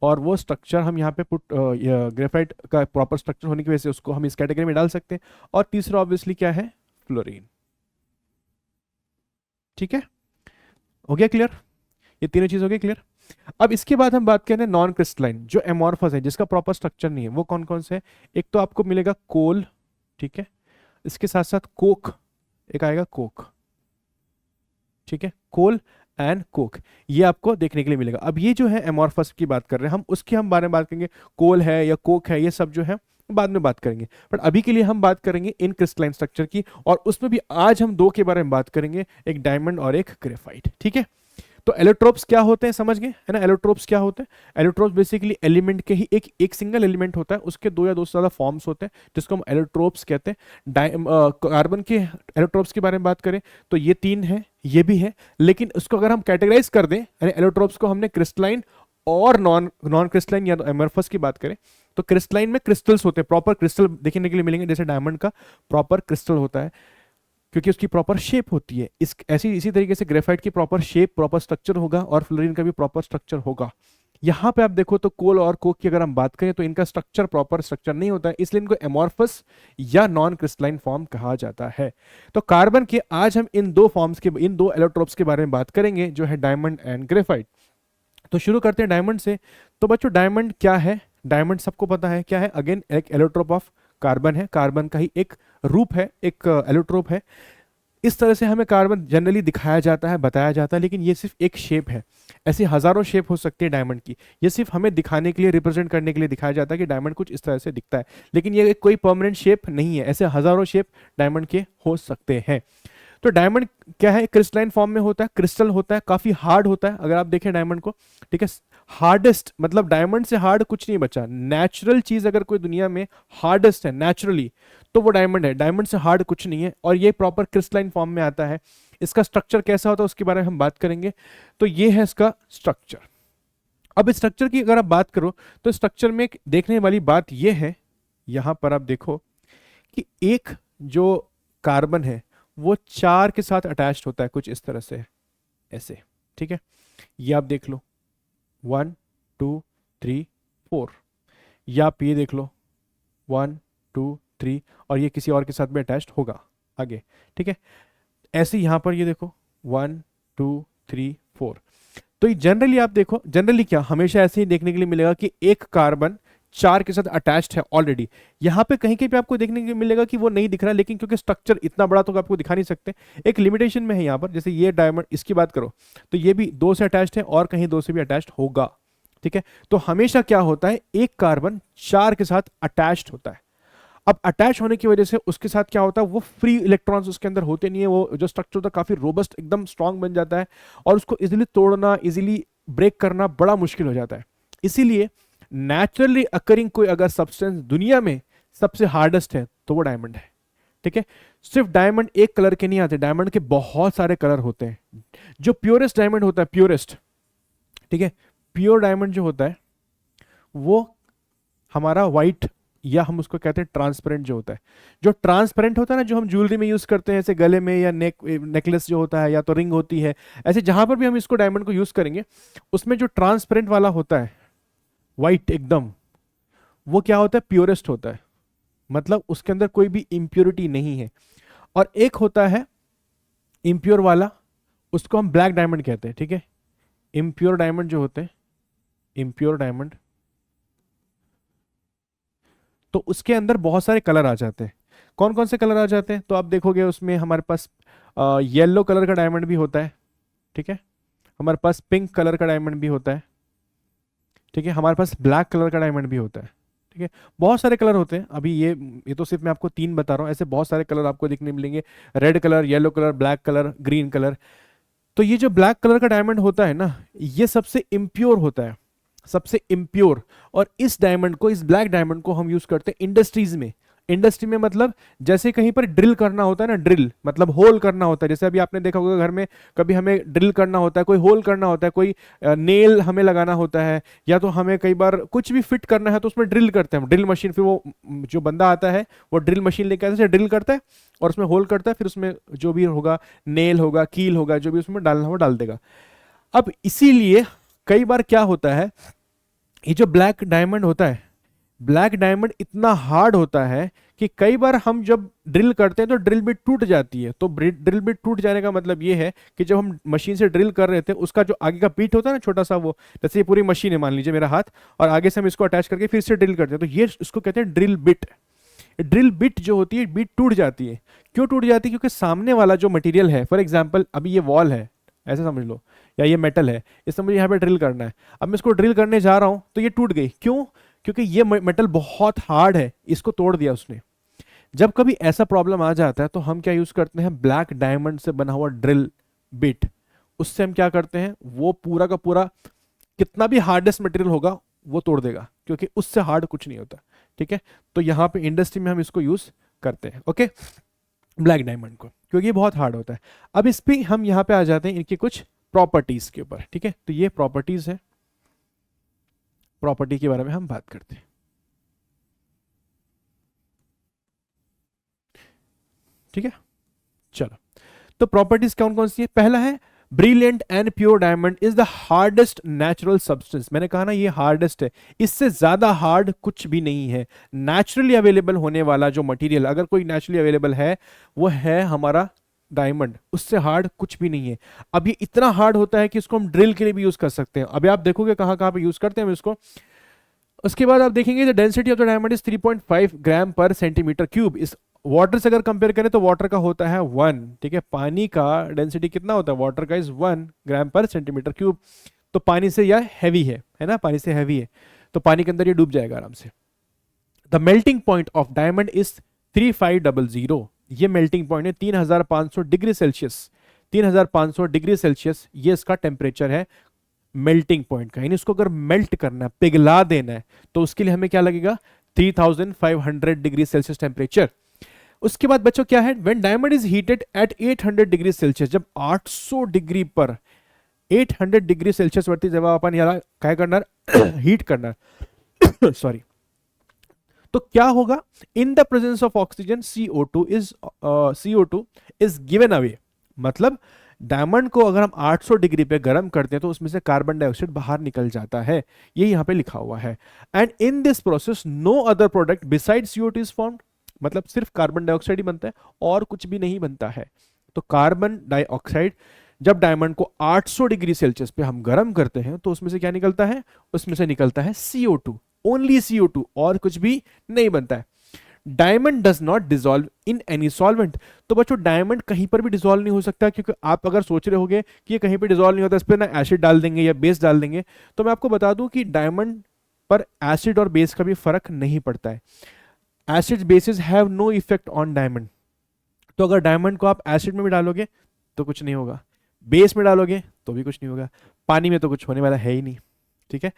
Speaker 1: और वो स्ट्रक्चर हम यहाँ पे ग्रेफाइट का प्रॉपर स्ट्रक्चर होने की वजह से उसको हम इस कैटेगरी में डाल सकते हैं। और तीसरा ऑब्वियसली क्या है, फ्लोरीन, ठीक है, हो गया क्लियर, ये तीनों चीज हो गई क्लियर। अब इसके बाद हम बात करें नॉन क्रिस्टलाइन, जो एमॉर्फस है, जिसका प्रॉपर स्ट्रक्चर नहीं है, वो कौन कौन से है। एक तो आपको मिलेगा कोल, ठीक है, इसके साथ साथ कोक, एक आएगा कोक, ठीक है, कोल एंड कोक, ये आपको देखने के लिए मिलेगा। अब ये जो है एमॉर्फस की बात कर रहे हैं हम, उसकी हम बारे में बात करेंगे, कोल है या कोक है, ये सब जो है बाद में बात करेंगे, बट अभी के लिए हम बात करेंगे इन क्रिस्टलाइन स्ट्रक्चर की, और उसमें भी आज हम दो के बारे में बात करेंगे, एक डायमंड और एक ग्रेफाइट, ठीक है। तो एलोट्रोप्स क्या होते हैं समझ गए, है ना। एलोट्रोप्स क्या होते हैं, एलोट्रोप्स बेसिकली एलिमेंट के ही एक सिंगल एलिमेंट होता है, उसके दो या दो से ज्यादा फॉर्म्स होते हैं, जिसको हम एलोट्रोप्स कहते हैं। कार्बन के एलोट्रोप्स के बारे में बात करें तो ये 3 है, ये भी है, लेकिन उसको अगर हम कैटेगराइज कर दें, यानी एलोट्रोप्स को हमने क्रिस्टलाइन और नॉन क्रिस्टलाइन या एमॉर्फस की बात करें, तो क्रिस्टलाइन में क्रिस्टल्स होते हैं, प्रॉपर क्रिस्टल देखने के लिए मिलेंगे, जैसे डायमंड का प्रॉपर क्रिस्टल होता है क्योंकि उसकी प्रॉपर शेप होती है। इसी तरीके से ग्रेफाइट की प्रॉपर शेप, प्रॉपर स्ट्रक्चर होगा, और फ्लोरीन का भी प्रॉपर स्ट्रक्चर होगा। यहां पे आप देखो तो कोल और कोक की अगर हम बात करें तो इनका स्ट्रक्चर प्रॉपर स्ट्रक्चर नहीं होता है, इसलिए इनको एमॉर्फस या नॉन क्रिस्टलाइन फॉर्म कहा जाता है। तो कार्बन के आज हम इन दो फॉर्म्स के, इन दो एलोट्रोप्स के बारे में बात करेंगे, जो है डायमंड एंड ग्रेफाइट। तो शुरू करते हैं डायमंड से। तो बच्चों डायमंड क्या है, डायमंड सबको पता है क्या है, अगेन एक एलोट्रोप ऑफ कार्बन है, कार्बन का ही एक रूप है, एक एलोट्रोप है। इस तरह से हमें कार्बन जनरली दिखाया जाता है, बताया जाता है, लेकिन ये सिर्फ एक शेप है। ऐसी हजारों शेप हो सकती है डायमंड की, ये सिर्फ हमें दिखाने के लिए, रिप्रेजेंट करने के लिए दिखाया जाता है कि डायमंड कुछ इस तरह से दिखता है, लेकिन ये कोई परमानेंट शेप नहीं है। ऐसे हजारों शेप डायमंड के हो सकते हैं। तो डायमंड क्या है, क्रिस्टलाइन फॉर्म में होता है, क्रिस्टल होता है, काफी हार्ड होता है। अगर आप देखें डायमंड को, ठीक है, हार्डेस्ट मतलब डायमंड से हार्ड कुछ नहीं बचा। नेचुरल चीज अगर कोई दुनिया में हार्डेस्ट है नेचुरली, तो वो डायमंड है। डायमंड से हार्ड कुछ नहीं है, और ये प्रॉपर क्रिस्टलाइन फॉर्म में आता है। इसका स्ट्रक्चर कैसा होता है उसके बारे में हम बात करेंगे। तो ये है इसका स्ट्रक्चर। अब स्ट्रक्चर की अगर आप बात करो, तो स्ट्रक्चर में एक देखने वाली बात यह है, यहां पर आप देखो कि एक जो कार्बन है वो 4 के साथ अटैच्ड होता है, कुछ इस तरह से, ऐसे, ठीक है। ये आप देख लो 1 2 3 4, या आप ये देख लो 1 2 3, और ये किसी और के साथ भी अटैच्ड होगा आगे, ठीक है। ऐसे यहां पर ये देखो 1 2 3 4। तो ये जनरली आप देखो, जनरली क्या हमेशा ऐसे ही देखने के लिए मिलेगा कि एक कार्बन 4 के साथ अटैच्ड है ऑलरेडी। यहां पे कहीं कहीं पे आपको देखने को मिलेगा कि वो नहीं दिख रहा, लेकिन क्योंकि स्ट्रक्चर इतना बड़ा तो आपको दिखा नहीं सकते, एक लिमिटेशन में है यहां पर। जैसे ये डायमंड, इसकी बात करो तो ये भी 2 से अटैच्ड है, और कहीं 2 से भी अटैच्ड होगा, ठीक है। तो हमेशा क्या होता है, एक कार्बन 4 के साथ अटैच्ड होता है। अब अटैच होने की वजह से उसके साथ क्या होता है, वो फ्री इलेक्ट्रॉन्स उसके अंदर होते नहीं है, वो जो स्ट्रक्चर होता है काफी रोबस्ट, एकदम स्ट्रांग बन जाता है, और उसको इजीली तोड़ना, इजीली ब्रेक करना बड़ा मुश्किल हो जाता है। इसीलिए नेचुरली अकरिंग कोई अगर सब्सटेंस दुनिया में सबसे हार्डेस्ट है तो वो डायमंड है, ठीक है। सिर्फ डायमंड एक कलर के नहीं आते, डायमंड के बहुत सारे कलर होते हैं। जो प्योरेस्ट डायमंड होता है, प्योरेस्ट, ठीक है, प्योर डायमंड जो होता है वो हमारा व्हाइट, या हम उसको कहते हैं ट्रांसपेरेंट जो होता है। जो ट्रांसपेरेंट होता है ना, जो हम ज्वेलरी में यूज करते हैं, ऐसे गले में, या नेकलेस जो होता है, या तो रिंग होती है, ऐसे जहां पर भी हम इसको डायमंड को यूज करेंगे, उसमें जो ट्रांसपेरेंट वाला होता है, व्हाइट एकदम, वो क्या होता है, प्योरेस्ट होता है। मतलब उसके अंदर कोई भी इंप्योरिटी नहीं है। और एक होता है इम्प्योर वाला, उसको हम ब्लैक डायमंड कहते हैं, ठीक है। इम्प्योर डायमंड जो होते हैं, इम्प्योर डायमंड, तो उसके अंदर बहुत सारे कलर आ जाते हैं। कौन कौन से कलर आ जाते हैं, तो आप देखोगे उसमें हमारे पास येलो कलर का डायमंड भी होता है, ठीक है। हमारे पास पिंक कलर का डायमंड भी होता है, ठीक है। हमारे पास ब्लैक कलर का डायमंड भी होता है, ठीक है। बहुत सारे कलर होते हैं। अभी ये तो सिर्फ मैं आपको 3 बता रहा हूँ, ऐसे बहुत सारे कलर आपको देखने मिलेंगे, red colour, yellow colour, black colour, green colour. तो ये जो ब्लैक कलर का डायमंड होता है ना, ये सबसे इम्प्योर होता है, सबसे इम्प्योर। और इस डायमंड को, इस ब्लैक डायमंड को हम यूज करते हैं इंडस्ट्रीज में। इंडस्ट्री में मतलब जैसे कहीं पर ड्रिल करना होता है ना, ड्रिल मतलब होल करना होता है। जैसे अभी आपने देखा होगा घर में कभी हमें ड्रिल करना होता है, कोई होल करना होता है, कोई नेल हमें लगाना होता है, या तो हमें कई बार कुछ भी फिट करना है तो उसमें ड्रिल करते हैं, ड्रिल मशीन। फिर वो जो बंदा आता है वो ड्रिल मशीन लेकर आता है, ड्रिल करता है और उसमें होल करता है, फिर उसमें जो भी होगा, नेल होगा, कील होगा, जो भी उसमें डालना हो डाल देगा। अब इसीलिए कई बार क्या होता है, ये जो ब्लैक डायमंड होता है, ब्लैक डायमंड इतना हार्ड होता है कि कई बार हम जब ड्रिल करते हैं तो ड्रिल बिट टूट जाती है। तो ड्रिल बिट टूट जाने का मतलब ये है कि जब हम मशीन से ड्रिल कर रहे थे, उसका जो आगे का बीट होता है ना, छोटा सा, वो जैसे ये पूरी मशीन है मान लीजिए मेरा हाथ, और आगे से हम इसको अटैच करके फिर से ड्रिल करते हैं, तो ये इसको कहते हैं ड्रिल बिट। ड्रिल बिट जो होती है, बीट टूट जाती है। क्यों टूट जाती है? क्योंकि सामने वाला जो मटेरियल है, फॉर एग्जांपल अभी ये वॉल है, ऐसे समझ लो, या ये मेटल है, इससे मुझे यहाँ पे ड्रिल करना है। अब मैं इसको ड्रिल करने जा रहा हूँ तो ये टूट गई। क्यों? क्योंकि ये मेटल बहुत हार्ड है, इसको तोड़ दिया उसने। जब कभी ऐसा प्रॉब्लम आ जाता है तो हम क्या यूज करते हैं, ब्लैक डायमंड से बना हुआ ड्रिल बिट। उससे हम क्या करते हैं, वो पूरा का पूरा कितना भी हार्डेस्ट मटेरियल होगा वो तोड़ देगा, क्योंकि उससे हार्ड कुछ नहीं होता, ठीक है। तो यहाँ पे इंडस्ट्री में हम इसको यूज करते हैं, ओके, ब्लैक डायमंड को, क्योंकि ये बहुत हार्ड होता है। अब इस पे हम यहाँ पे आ जाते हैं इनकी कुछ प्रॉपर्टीज के ऊपर, ठीक है। तो ये प्रॉपर्टीज है, प्रॉपर्टी के बारे में हम बात करते हैं, ठीक है। चलो, तो प्रॉपर्टीज कौन कौन सी है? पहला है brilliant and pure diamond is the hardest natural substance. मैंने कहा ना ये हार्डेस्ट है, इससे ज्यादा हार्ड कुछ भी नहीं है। नेचुरली अवेलेबल होने वाला जो मटेरियल, अगर कोई नेचुरली अवेलेबल है, वो है हमारा डायमंड। उससे हार्ड कुछ भी नहीं है। अब ये इतना हार्ड होता है कि इसको हम ड्रिल के लिए भी यूज कर सकते हैं। अभी आप देखोगे कहां कहां पे यूज करते हैं हम इसको। उसके बाद आप देखेंगे the density of the diamond is 3.5 ग्राम पर सेंटीमीटर क्यूब। इस वाटर से अगर कंपेयर करें तो वाटर का होता है 1, ठीक है। पानी का डेंसिटी कितना होता है, वाटर का इज 1 ग्राम पर सेंटीमीटर क्यूब। तो पानी से यह हैवी है ना, पानी से हैवी है, तो पानी के अंदर ये डूब जाएगा आराम से। The melting point of diamond is 3500। ये मेल्टिंग पॉइंट है 3500 डिग्री सेल्सियस, 3500 डिग्री सेल्सियस ये इसका टेम्परेचर है मेल्टिंग पॉइंट का। यानी इसको अगर मेल्ट करना है, पिघला देना है, तो उसके लिए हमें क्या लगेगा, 3500 डिग्री सेल्सियस टेम्परेचर। उसके बाद बच्चों क्या है, when diamond is heated at 800 degree Celsius, जब 800 डिग्री पर 800 डिग्री सेल्सियस वर्ती जब अपन यार क्या करना हीट करना सॉरी, तो क्या होगा, in the presence of oxygen CO2 is given away. मतलब डायमंड को अगर हम 800 डिग्री पे गर्म करते हैं तो उसमें से कार्बन डाइऑक्साइड बाहर निकल जाता है, ये यहाँ पे लिखा हुआ है। And in this process no other product beside CO2 is formed. मतलब सिर्फ कार्बन डाइऑक्साइड ही बनता है और कुछ भी नहीं बनता है। तो कार्बन डाइऑक्साइड जब डायमंड को 800 डिग्री सेल्सियस पे हम गर्म करते हैं तो उसमें से क्या निकलता है, उसमें से निकलता है CO2, ओनली CO2, और कुछ भी नहीं बनता है। Diamond does not dissolve in any solvent. तो बच्चों डायमंड कहीं पर भी डिसॉल्व नहीं हो सकता, क्योंकि आप अगर सोच रहे होगे कि ये कहीं पर डिसॉल्व नहीं होता, इस पर ना एसिड डाल देंगे या बेस डाल देंगे, तो मैं आपको बता दूं कि डायमंड पर एसिड और बेस का भी फर्क नहीं पड़ता है। Acid bases have no effect on diamond. तो अगर डायमंड को आप एसिड में भी डालोगे तो कुछ नहीं होगा, बेस में डालोगे तो भी कुछ नहीं होगा, पानी में तो कुछ होने वाला है ही नहीं, ठीक है।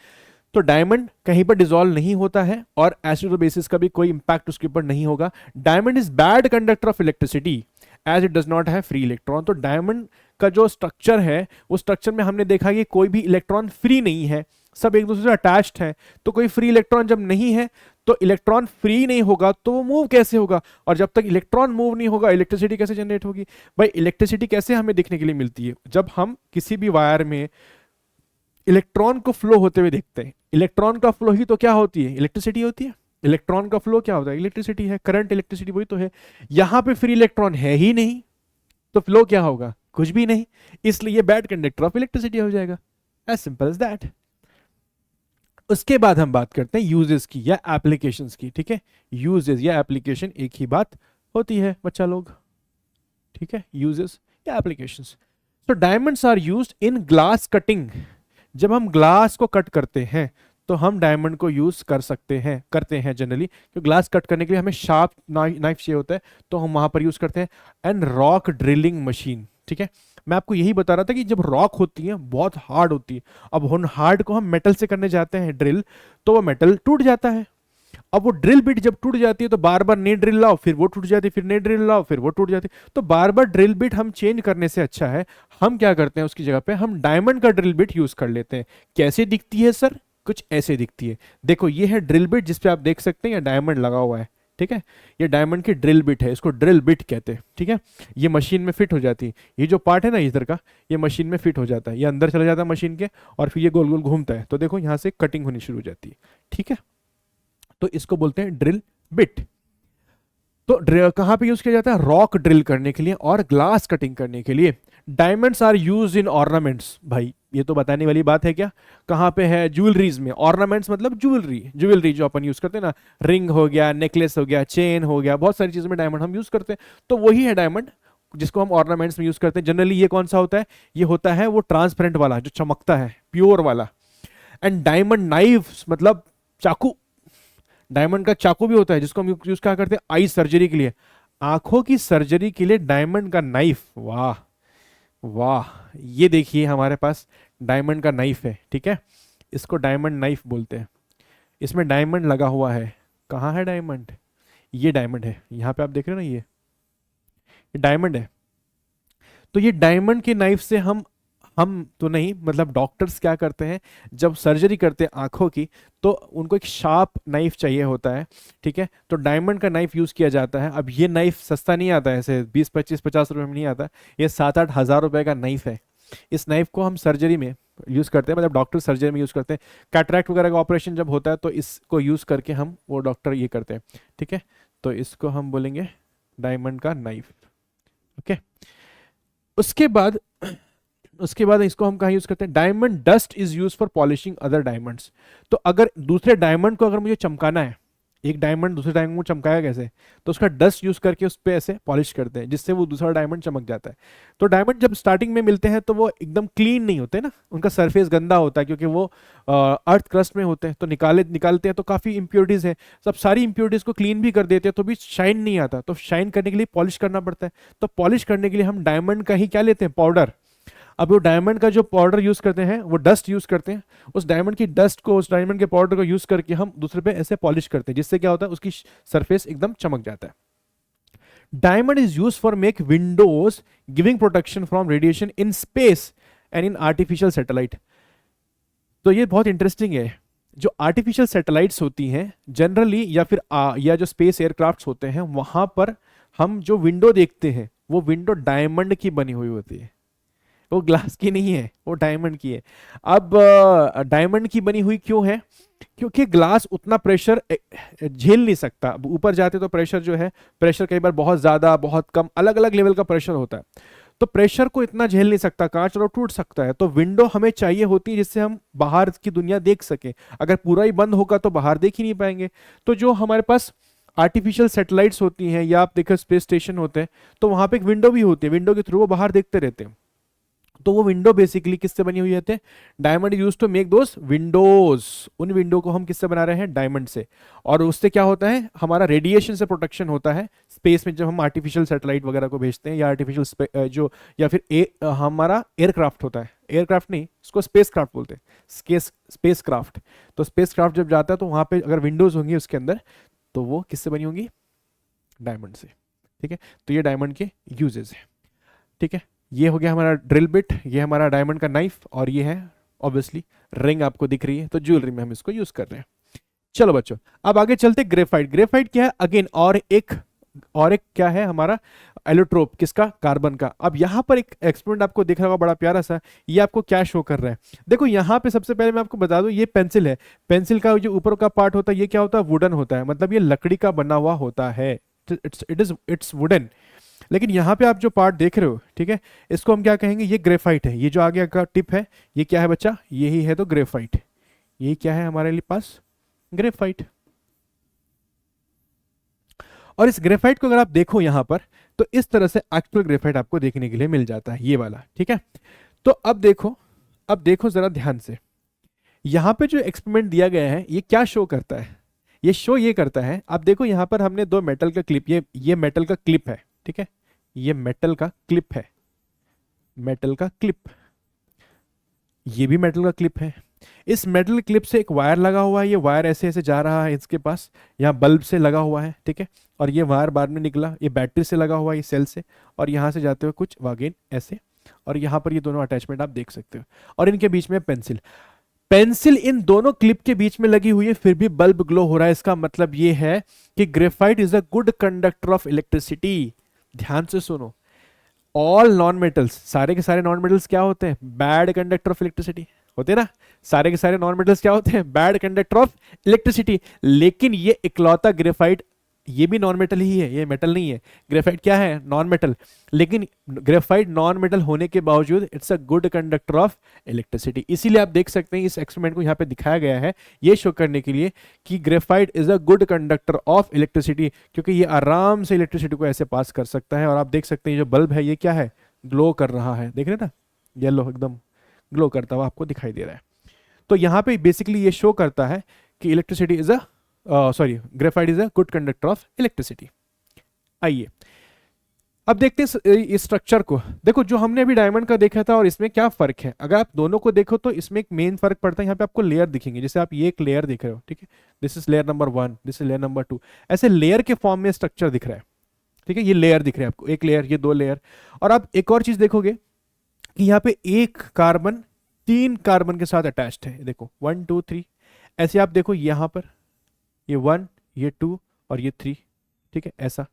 Speaker 1: तो डायमंड कहीं पर डिसॉल्व नहीं होता है और एसिड और बेसिस का भी कोई इंपैक्ट उसके ऊपर नहीं होगा। Diamond is bad conductor of electricity as it does not have free electron. तो डायमंड का जो स्ट्रक्चर है, वो स्ट्रक्चर में हमने देखा कि कोई भी इलेक्ट्रॉन फ्री नहीं है, सब एक दूसरे से अटैच्ड है। तो कोई फ्री इलेक्ट्रॉन जब नहीं है तो इलेक्ट्रॉन फ्री नहीं होगा, तो वो मूव कैसे होगा, और जब तक इलेक्ट्रॉन मूव नहीं होगा इलेक्ट्रिसिटी कैसे जनरेट होगी। भाई इलेक्ट्रिसिटी कैसे हमें देखने के लिए मिलती है, जब हम किसी भी वायर में इलेक्ट्रॉन को फ्लो होते हुए देखते हैं। इलेक्ट्रॉन का फ्लो ही तो क्या होती है, इलेक्ट्रिसिटी होती है। इलेक्ट्रॉन का फ्लो क्या होता है, इलेक्ट्रिसिटी है, करंट इलेक्ट्रिसिटी वही तो है। यहां पे फ्री इलेक्ट्रॉन है ही नहीं, तो फ्लो क्या होगा, कुछ भी नहीं, इसलिए बैड कंडक्टर ऑफ इलेक्ट्रिसिटी हो जाएगा, एज सिंपल एज दैट। उसके बाद हम बात करते हैं यूजेस की या एप्लीकेशंस की, ठीक है। यूजेस या एप्लीकेशन एक ही बात होती है बच्चा लोग, ठीक है, यूजेस या एप्लीकेशंस। तो diamonds are used in glass cutting. जब हम ग्लास को कट करते हैं तो हम डायमंड को यूज करते हैं जनरली, क्योंकि ग्लास कट करने के लिए हमें शार्प नाइफ चाहिए होता है, तो हम वहां पर यूज करते हैं। एंड रॉक ड्रिलिंग मशीन, ठीक है। मैं आपको यही बता रहा था कि जब रॉक होती है बहुत हार्ड होती है, अब उन हार्ड को हम मेटल से करने जाते हैं ड्रिल, तो वो मेटल टूट जाता है। अब वो ड्रिल बिट जब टूट जाती है तो बार बार नई ड्रिल लाओ, फिर वो टूट जाती है, फिर नई ड्रिल लाओ, फिर वो टूट जाती है। तो बार बार ड्रिल बिट हम चेंज करने से अच्छा है हम क्या करते हैं, उसकी जगह पे हम डायमंड का ड्रिल बिट यूज कर लेते हैं। कैसे दिखती है सर, कुछ ऐसे दिखती है। देखो ये है ड्रिल बिट जिसपे आप देख सकते हैं ये डायमंड लगा हुआ है, ठीक है। ये डायमंड की ड्रिल बिट है, इसको ड्रिल बिट कहते हैं, ठीक है। ये मशीन में फिट हो जाती है, ये जो पार्ट है ना इधर का, ये मशीन में फिट हो जाता है, ये अंदर चला जाता है मशीन के, और फिर ये गोल गोल घूमता है, तो देखो यहाँ से कटिंग होनी शुरू हो जाती है, ठीक है। तो इसको बोलते हैं ड्रिल बिट। तो कहां पे यूज किया जाता है, रॉक ड्रिल करने के लिए और ग्लास कटिंग करने के लिए। Diamonds are use in ornaments, भाई ये तो बताने वाली बात है क्या, कहां पे है, ज्वेलरीज में। ऑर्नामेंट्स मतलब ज्वेलरी जो अपन यूज करते हैं ना, रिंग हो गया, नेकलेस हो गया, चेन हो गया, बहुत सारी चीजों में डायमंड हम यूज करते हैं। तो वही है डायमंड जिसको हम ऑर्नामेंट्स में यूज करते हैं। जनरली ये कौन सा होता है, ये होता है वो ट्रांसपेरेंट वाला जो चमकता है, प्योर वाला। एंड डायमंड नाइफ मतलब चाकू, डायमंड का चाकू भी होता है जिसको हम यूज क्या करते हैं, आई सर्जरी के लिए, आंखों की सर्जरी के लिए डायमंड का नाइफ। वाह वाह, ये देखिए हमारे पास डायमंड का नाइफ है, ठीक है। इसको डायमंड नाइफ बोलते हैं, इसमें डायमंड लगा हुआ है। कहाँ है डायमंड, ये डायमंड है, यहाँ पे आप देख रहे हो ना, ये डायमंड है। तो ये डायमंड के नाइफ से हम तो नहीं, मतलब डॉक्टर्स क्या करते हैं जब सर्जरी करते हैं आंखों की, तो उनको एक शार्प नाइफ चाहिए होता है, ठीक है। तो डायमंड का नाइफ यूज किया जाता है। अब ये नाइफ सस्ता नहीं आता है, ऐसे 20-25-50 रुपए में नहीं आता, ये 7-8 हज़ार रुपए का नाइफ है। इस नाइफ को हम सर्जरी में यूज करते हैं, मतलब डॉक्टर सर्जरी में यूज करते हैं। कैटरैक्ट वगैरह का ऑपरेशन जब होता है तो इसको यूज करके हम वो डॉक्टर ये करते हैं, ठीक है। तो इसको हम बोलेंगे डायमंड का नाइफ, ओके। उसके बाद इसको हम कहाँ यूज करते हैं, diamond dust is use for polishing other diamonds. तो अगर दूसरे डायमंड को अगर मुझे चमकाना है, एक डायमंड दूसरे डायमंड को चमकाया कैसे, तो उसका डस्ट यूज करके उस पे ऐसे पॉलिश करते हैं जिससे वो दूसरा डायमंड चमक जाता है। तो डायमंड जब स्टार्टिंग में मिलते हैं तो वो एकदम क्लीन नहीं होते ना, उनका सरफेस गंदा होता है क्योंकि वो अर्थ क्रस्ट में होते हैं, तो निकालते हैं तो काफी इंप्योरिटीज है, सब सारी इंप्योरिटीज को क्लीन भी कर देते हैं तो भी शाइन नहीं आता, तो शाइन करने के लिए पॉलिश करना पड़ता है। तो पॉलिश करने के लिए हम डायमंड का ही क्या लेते हैं, पाउडर। अब वो डायमंड का जो पाउडर यूज करते हैं वो डस्ट यूज करते हैं, उस डायमंड की डस्ट को, उस डायमंड के पाउडर को यूज करके हम दूसरे पे ऐसे पॉलिश करते हैं, जिससे क्या होता है उसकी सरफेस एकदम चमक जाता है। Diamond is use for make Windows giving protection from radiation in space and in artificial satellite. तो ये बहुत इंटरेस्टिंग है, जो आर्टिफिशियल सैटेलाइट्स होती हैं जनरली, या फिर या जो स्पेस एयरक्राफ्ट्स होते हैं, वहां पर हम जो विंडो देखते हैं वो विंडो डायमंड की बनी हुई होती है, वो ग्लास की नहीं है, वो डायमंड की है। अब डायमंड की बनी हुई क्यों है, क्योंकि ग्लास उतना प्रेशर झेल नहीं सकता, अब ऊपर जाते तो प्रेशर जो है, प्रेशर कई बार बहुत ज्यादा बहुत कम, अलग अलग लेवल का प्रेशर होता है, तो प्रेशर को इतना झेल नहीं सकता, कांच और टूट सकता है। तो विंडो हमें चाहिए होती है जिससे हम बाहर की दुनिया देख सकें, अगर पूरा ही बंद होगा तो बाहर देख ही नहीं पाएंगे। तो जो हमारे पास आर्टिफिशियल सैटेलाइट्स होती हैं, या आप देखो स्पेस स्टेशन होते हैं, तो वहां पे एक विंडो भी होती है, विंडो के थ्रू वो बाहर देखते रहते हैं। तो वो विंडो बेसिकली किससे बनी हुई होती है, diamond use to make those windows, उन विंडो को हम किससे बना रहे हैं, डायमंड से। और उससे क्या होता है, हमारा रेडिएशन से प्रोटेक्शन होता है स्पेस में, जब हम आर्टिफिशियल सैटेलाइट वगैरह को भेजते हैं, या आर्टिफिशियल जो, या फिर हमारा एयरक्राफ्ट होता है, एयरक्राफ्ट नहीं उसको स्पेस क्राफ्ट बोलते हैं, स्पेस क्राफ्ट। तो स्पेस क्राफ्ट जब जाता है तो वहां पे अगर विंडोज होंगी उसके अंदर, तो वो किससे बनी होंगी, डायमंड से। ठीक है, तो ये डायमंड के यूजेस है। ठीक है, ये हो गया हमारा ड्रिल बिट, ये हमारा डायमंड का नाइफ, और ये है ऑब्वियसली रिंग आपको दिख रही है, तो ज्वेलरी में हम इसको यूज कर रहे हैं। चलो बच्चों, अब आगे चलते। ग्रेफाइट, ग्रेफाइट क्या है, अगेन और एक क्या है हमारा एलोट्रोप, किसका, कार्बन का। अब यहां पर एक एक्सपेरिमेंट आपको दिख रहा होगा बड़ा प्यारा सा, ये आपको क्या शो कर रहा है, देखो यहां पे सबसे पहले मैं आपको बता दूं, ये पेंसिल है, पेंसिल का जो ऊपर का पार्ट होता है ये क्या होता है, वुडन होता है, मतलब ये लकड़ी का बना हुआ होता है, इट्स वुडन। लेकिन यहाँ पे आप जो पार्ट देख रहे हो, ठीक है, इसको हम क्या कहेंगे, ये ग्रेफाइट है, ये जो आगे का टिप है ये क्या है बच्चा, यही है तो ग्रेफाइट, ये क्या है हमारे लिए पास, ग्रेफाइट। और इस ग्रेफाइट को अगर आप देखो यहां पर, तो इस तरह से एक्चुअल ग्रेफाइट आपको देखने के लिए मिल जाता है, ये वाला। ठीक है, तो अब देखो जरा ध्यान से, यहां पे जो एक्सपेरिमेंट दिया गया है ये क्या शो करता है, ये करता है, आप देखो यहां पर हमने दो मेटल का क्लिप, ये मेटल का क्लिप है, ठीक है, ये मेटल का क्लिप है, मेटल का क्लिप, ये भी मेटल का क्लिप है। इस मेटल क्लिप से एक वायर लगा हुआ है, ये वायर ऐसे ऐसे जा रहा है इसके पास, यहाँ बल्ब से लगा हुआ है, ठीक है, और ये वायर बाद में निकला, ये बैटरी से लगा हुआ है, ये सेल से, और यहाँ से जाते हुए कुछ वागेन ऐसे, और यहाँ पर ये दोनों अटैचमेंट आप देख सकते हो, और इनके बीच में पेंसिल, पेंसिल इन दोनों क्लिप के बीच में लगी हुई है, फिर भी बल्ब ग्लो हो रहा है। इसका मतलब ये है कि graphite is a good conductor of electricity. ध्यान से सुनो, ऑल नॉन मेटल्स, सारे के सारे नॉन मेटल्स क्या होते हैं, बैड कंडक्टर ऑफ इलेक्ट्रिसिटी होते हैं ना, सारे के सारे नॉन मेटल्स क्या होते हैं, बैड कंडक्टर ऑफ इलेक्ट्रिसिटी। लेकिन ये इकलौता ग्रेफाइट, ये भी नॉन मेटल ही है, ये मेटल नहीं है, ग्रेफाइट क्या है, नॉन मेटल, लेकिन ग्रेफाइट नॉन मेटल होने के बावजूद it's a good conductor of electricity. इसीलिए आप देख सकते हैं इस एक्सपेरिमेंट को यहाँ पे दिखाया गया है, ये शो करने के लिए कि graphite is a good conductor of electricity, क्योंकि ये आराम से इलेक्ट्रिसिटी को ऐसे पास कर सकता है। और आप देख सकते हैं जो बल्ब है ये क्या है, ग्लो कर रहा है, देख रहे हैं ना, येलो एकदम ग्लो करता हुआ आपको दिखाई दे रहा है। तो यहाँ पे बेसिकली ये शो करता है कि electricity is a graphite is a good conductor of electricity. आइए अब देखते हैं इस स्ट्रक्चर को। देखो जो हमने अभी डायमंड का देखा था और इसमें क्या फर्क है, अगर आप दोनों को देखो तो इसमें एक मेन फर्क पड़ता है, यहाँ पे आपको लेयर दिखेंगे, जैसे आप ये एक लेयर देख रहे हो, ठीक है, this is layer number 1, this is layer number 2, ऐसे लेयर के फॉर्म में स्ट्रक्चर दिख रहा है, ठीक है, ये लेयर दिख रहे हैं आपको, एक लेयर, ये दो लेयर। और आप एक और चीज देखोगे कि यहाँ पे एक कार्बन 3 कार्बन के साथ अटैच्ड है, देखो 1 2 3, ऐसे आप देखो यहाँ पर ये 1, ये 2 और ये 3, ठीक है, ऐसा।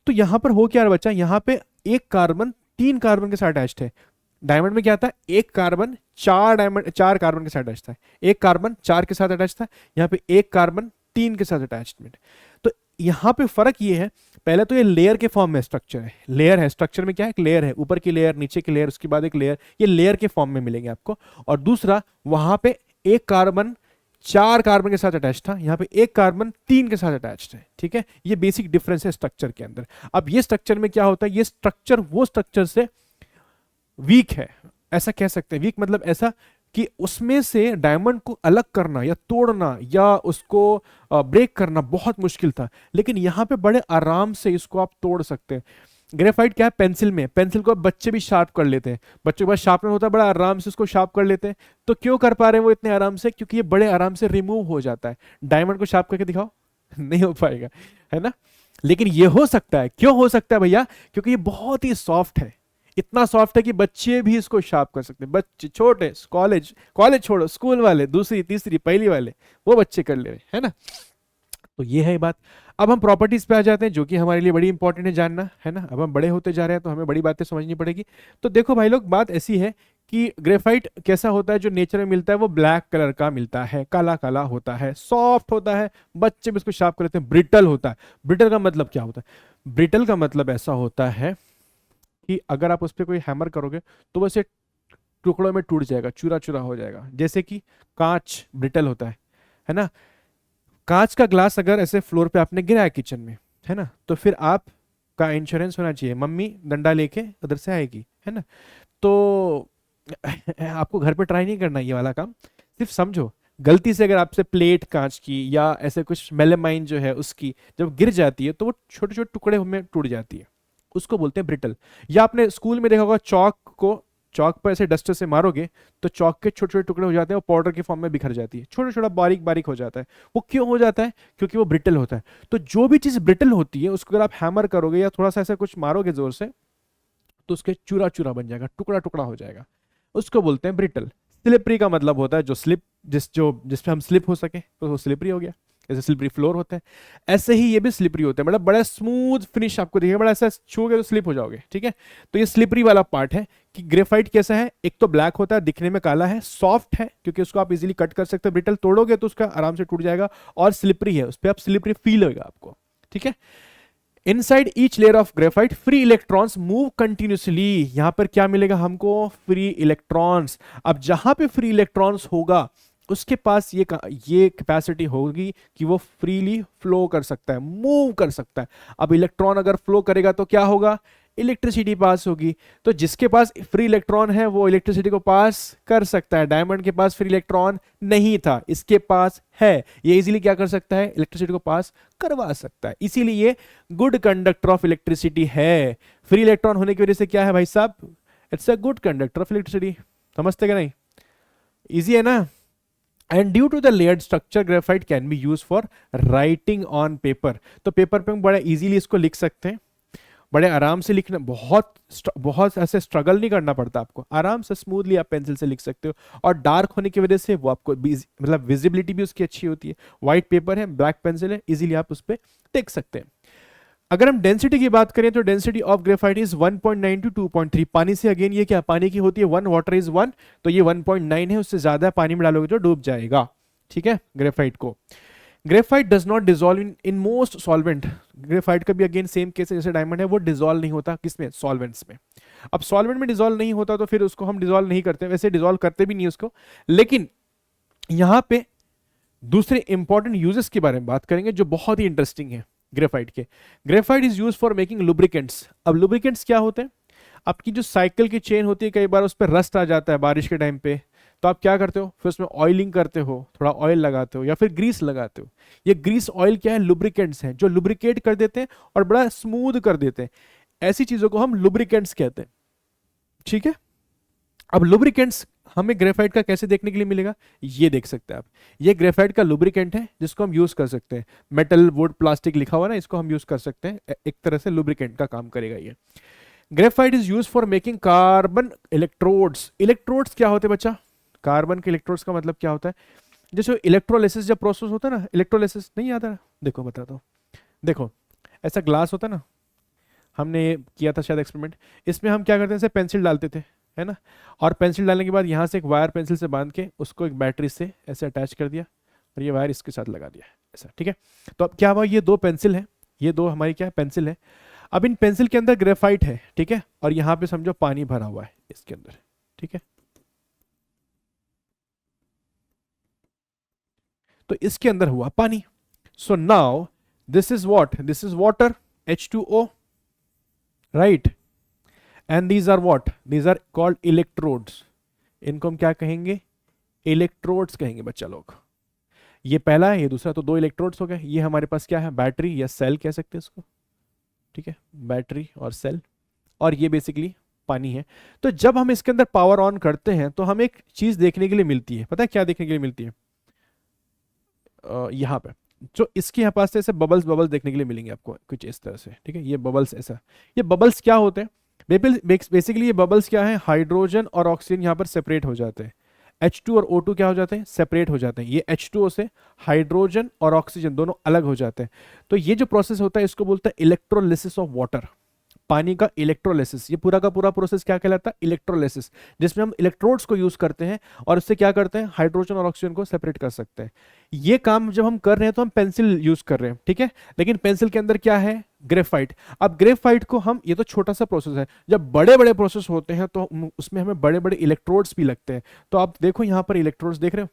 Speaker 1: तो यहां पर हो क्या रहा बच्चा, यहां पे एक कार्बन 3 कार्बन के साथ अटैच्ड है। डायमंड में क्या था, एक कार्बन 4 कार्बन के साथ अटैच था, एक कार्बन 4 के साथ अटैच था, यहाँ पे एक कार्बन 3 के साथ अटैचमेंट। तो यहाँ पे फर्क ये है, पहले तो ये लेयर के फॉर्म में स्ट्रक्चर है, लेयर है, स्ट्रक्चर में क्या है, एक लेयर है, ऊपर की लेयर, नीचे की लेयर, उसके बाद एक लेयर, ये लेयर के फॉर्म में मिलेंगे आपको। और दूसरा, वहां पे एक कार्बन 4 कार्बन के साथ अटैच था, यहाँ पे 1 कार्बन 3 के साथ अटैच है। ठीक है, ये बेसिक डिफरेंस है स्ट्रक्चर के अंदर। अब ये स्ट्रक्चर में क्या होता है, ये स्ट्रक्चर वो स्ट्रक्चर से वीक है, ऐसा कह सकते हैं। वीक मतलब ऐसा कि उसमें से डायमंड को अलग करना या तोड़ना या उसको ब्रेक करना बहुत मुश्किल था, लेकिन यहाँ पे बड़े आराम से इसको आप तोड़ सकते हैं। ग्रेफाइट क्या है, पेंसिल में, पेंसिल को बच्चे भी शार्प कर लेते हैं, बच्चों के पास शार्पनर होता है, बड़ा आराम से उसको शार्प कर लेते हैं। तो क्यों कर पा रहे हैं वो इतने आराम से, क्योंकि ये बड़े आराम से रिमूव हो जाता है। डायमंड को शार्प करके दिखाओ नहीं हो पाएगा, है ना। लेकिन ये हो सकता है, क्यों हो सकता है भैया, क्योंकि ये बहुत ही सॉफ्ट है, इतना सॉफ्ट है कि बच्चे भी इसको शार्प कर सकते हैं। बच्चे छोटे, कॉलेज कॉलेज छोड़ो, स्कूल वाले, दूसरी तीसरी पहली वाले, वो बच्चे कर ले रहे हैं ना। तो ये है बात। अब हम प्रॉपर्टीज पे आ जाते हैं, जो कि हमारे लिए बड़ी इंपॉर्टेंट है जानना, है ना। अब हम बड़े होते जा रहे हैं तो हमें बड़ी बातें समझनी पड़ेगी। तो देखो भाई लोग, बात ऐसी है कि ग्रेफाइट कैसा होता है, जो नेचर में मिलता है वो ब्लैक कलर का मिलता है, काला काला होता है, सॉफ्ट होता है, बच्चे भी इसको शार्प करते हैं। ब्रिटल होता है। ब्रिटल का मतलब क्या होता है, ब्रिटल का मतलब ऐसा होता है कि अगर आप उस पर कोई हैमर करोगे तो वैसे टुकड़ों में टूट जाएगा, चूरा चूरा हो जाएगा। जैसे कि कांच ब्रिटल होता है ना। कांच का ग्लास अगर ऐसे फ्लोर पे आपने गिराया किचन में, है ना, तो फिर आप का इंश्योरेंस होना चाहिए, मम्मी डंडा लेके उधर से आएगी, है ना। तो आपको घर पे ट्राई नहीं करना ये वाला काम, सिर्फ समझो, गलती से अगर आपसे प्लेट कांच की या ऐसे कुछ मेलेमाइन जो है उसकी जब गिर जाती है तो वो छोटे छोटे टुकड़े में टूट जाती है, उसको बोलते हैं ब्रिटल। या आपने स्कूल में देखा होगा, चौक पर ऐसे डस्टर से मारोगे तो चौक के छोटे छोटे टुकड़े हो जाते हैं, वो पाउडर के फॉर्म में बिखर जाती है, छोटा छोटा बारीक बारीक हो जाता है। वो क्यों हो जाता है, क्योंकि वो ब्रिटल होता है। तो जो भी चीज ब्रिटल होती है उसको अगर आप हैमर करोगे या थोड़ा सा ऐसा कुछ मारोगे जोर से, तो उसके चूरा चूरा बन जाएगा, टुकड़ा टुकड़ा हो जाएगा, उसको बोलते हैं ब्रिटल। स्लिपरी का मतलब होता है जो स्लिप, जिस पे हम स्लिप हो सके, तो वो स्लिपरी हो गया। जैसे स्लिपरी फ्लोर होता है, ऐसे ही ये भी स्लिपरी होता है, मतलब बड़ा स्मूथ फिनिश आपको दिखेगा, बड़ा ऐसा छूओगे तो स्लिप हो जाओगे। ठीक है, तो ये स्लिपरी वाला पार्ट है कि ग्रेफाइट कैसा है, एक तो ब्लैक होता है, दिखने में काला है, सॉफ्ट है क्योंकि उसको आप इजीली कट कर सकते हो, ब्रिटल तोड़ोगे तो उसका आराम से टूट जाएगा, और स्लिपरी है, उस पर आप स्लिपरी फील होगा आपको। ठीक है, inside each layer of graphite free electrons move continuously. यहां पर क्या मिलेगा हमको, फ्री इलेक्ट्रॉन्स। अब जहां पे फ्री इलेक्ट्रॉन्स होगा उसके पास ये कैपेसिटी होगी कि वो फ्रीली फ्लो कर सकता है, मूव कर सकता है। अब इलेक्ट्रॉन अगर फ्लो करेगा तो क्या होगा, इलेक्ट्रिसिटी पास होगी। तो जिसके पास फ्री इलेक्ट्रॉन है वो इलेक्ट्रिसिटी को पास कर सकता है। डायमंड के पास फ्री इलेक्ट्रॉन नहीं था, इसके पास है, ये इजीली क्या कर सकता है, इलेक्ट्रिसिटी को पास करवा सकता है। इसीलिए ये गुड कंडक्टर ऑफ इलेक्ट्रिसिटी है। फ्री इलेक्ट्रॉन होने की वजह से क्या है भाई साहब, it's a good conductor of electricity. समझते क्या नहीं, इजी है ना। And due to the layered structure graphite can be use for writing on paper. तो पेपर पे हम बड़ा इजीली इसको लिख सकते हैं, बड़े आराम से लिखना, बहुत ऐसे स्ट्रगल नहीं करना पड़ता आपको, आराम से स्मूथली आप पेंसिल से लिख सकते हो। और डार्क होने की वजह से वो आपको मतलब विजिबिलिटी भी उसकी अच्छी होती है। व्हाइट पेपर है, ब्लैक पेंसिल है, इजीली आप उस पर देख सकते हैं। अगर हम डेंसिटी की बात करें तो density of graphite is 1.9 to 2.3। पानी से अगेन ये क्या, पानी की होती है 1, वाटर इज 1, तो ये 1.9 है, उससे ज्यादा पानी में डालोगे तो डूब जाएगा। ठीक है, ग्रेफाइट को। Graphite does not dissolve in most solvent. Graphite का भी अगेन सेम केस है जैसे डायमंड है, वो डिजोल्व नहीं होता किसमें, सॉल्वेंट्स में। अब सॉल्वेंट में डिजोल्व नहीं होता तो फिर उसको हम डिजोल्व नहीं करते, वैसे डिजोल्व करते भी नहीं उसको। लेकिन यहां पे दूसरे इंपॉर्टेंट यूजेस के बारे में बात करेंगे जो बहुत ही इंटरेस्टिंग है ग्रेफाइट के। Graphite is use for making lubricants. अब लुब्रिकेंट्स क्या होते हैं, आपकी जो साइकिल की चेन होती है, कई बार उस पर रस्ट आ जाता है बारिश के टाइम पे, तो आप क्या करते हो, फिर उसमें ऑयलिंग करते हो, थोड़ा ऑयल लगाते हो या फिर ग्रीस लगाते हो। ये ग्रीस ऑयल क्या है, लुब्रिकेंट्स हैं जो लुब्रिकेट कर देते हैं और बड़ा स्मूथ कर देते हैं। ऐसी चीजों को हम लुब्रिकेंट्स कहते हैं। ठीक है, अब लुब्रिकेंट्स हमें ग्रेफाइट का कैसे देखने के लिए मिलेगा, ये देख सकते हैं आप। ये ग्रेफाइट का लुब्रिकेंट है जिसको हम यूज कर सकते हैं। मेटल, वुड, प्लास्टिक लिखा हुआ ना, इसको हम यूज कर सकते हैं, एक तरह से लुब्रिकेंट का काम करेगा ये। Graphite is use for making carbon electrodes. Electrodes क्या होते हैं बच्चा, कार्बन के इलेक्ट्रोड्स का मतलब क्या होता है, जैसे इलेक्ट्रोलिसिस जब प्रोसेस होता है ना, इलेक्ट्रोलिसिस नहीं आता ना, देखो बताता हूँ। देखो ऐसा ग्लास होता है ना, हमने किया था शायद एक्सपेरिमेंट, इसमें हम क्या करते हैं, ऐसे पेंसिल डालते थे, है ना, और पेंसिल डालने के बाद यहाँ से एक वायर पेंसिल से बांध के उसको एक बैटरी से ऐसे अटैच कर दिया और ये वायर इसके साथ लगा दिया ऐसा। ठीक है, तो अब क्या हुआ, ये दो पेंसिल है, ये दो हमारी क्या है, पेंसिल है। अब इन पेंसिल के अंदर ग्रेफाइट है, ठीक है, और यहाँ पे समझो पानी भरा हुआ है इसके अंदर। ठीक है, तो इसके अंदर हुआ पानी। So now this is what, this is water H2O, right, and these are what, these are called electrodes. इनको हम क्या कहेंगे, इलेक्ट्रोड्स कहेंगे बच्चा लोग। ये पहला है, ये दूसरा, तो दो इलेक्ट्रोड्स हो गए। ये हमारे पास क्या है, बैटरी या सेल कह सकते हैं इसको, ठीक है, बैटरी और सेल, और ये बेसिकली पानी है। तो जब हम इसके अंदर पावर ऑन करते हैं तो हमें एक चीज देखने के लिए मिलती है, पता है क्या देखने के लिए मिलती है, यहाँ पे जो इसके यहाँ पास से ऐसे बबल्स बबल्स देखने के लिए मिलेंगे आपको कुछ इस तरह से, ठीक है, ये बबल्स ऐसा। ये बबल्स क्या होते हैं, बेसिकली ये बबल्स क्या है, हाइड्रोजन और ऑक्सीजन यहाँ पर सेपरेट हो जाते हैं। H2 और O2 क्या हो जाते हैं, सेपरेट हो जाते हैं। ये H2O से हाइड्रोजन और ऑक्सीजन दोनों अलग हो जाते हैं। तो ये जो प्रोसेस होता है इसको बोलते हैं इलेक्ट्रोलिसिस ऑफ वाटर, पानी का इलेक्ट्रोलिसिस। ये पूरा का पूरा प्रोसेस क्या कहलाता है, इलेक्ट्रोलिसिस, जिसमें हम इलेक्ट्रोड्स को यूज करते हैं और उससे क्या करते हैं, हाइड्रोजन और ऑक्सीजन को सेपरेट कर सकते हैं। ये काम जब हम कर रहे हैं तो हम पेंसिल यूज कर रहे हैं, ठीक है, लेकिन पेंसिल के अंदर क्या है, ग्रेफाइट। अब ग्रेफाइट को हम, ये तो छोटा सा प्रोसेस है, जब बड़े बड़े प्रोसेस होते हैं तो उसमें हमें बड़े बड़े इलेक्ट्रोड्स भी लगते हैं। तो आप देखो यहाँ पर इलेक्ट्रोड्स देख रहे हो,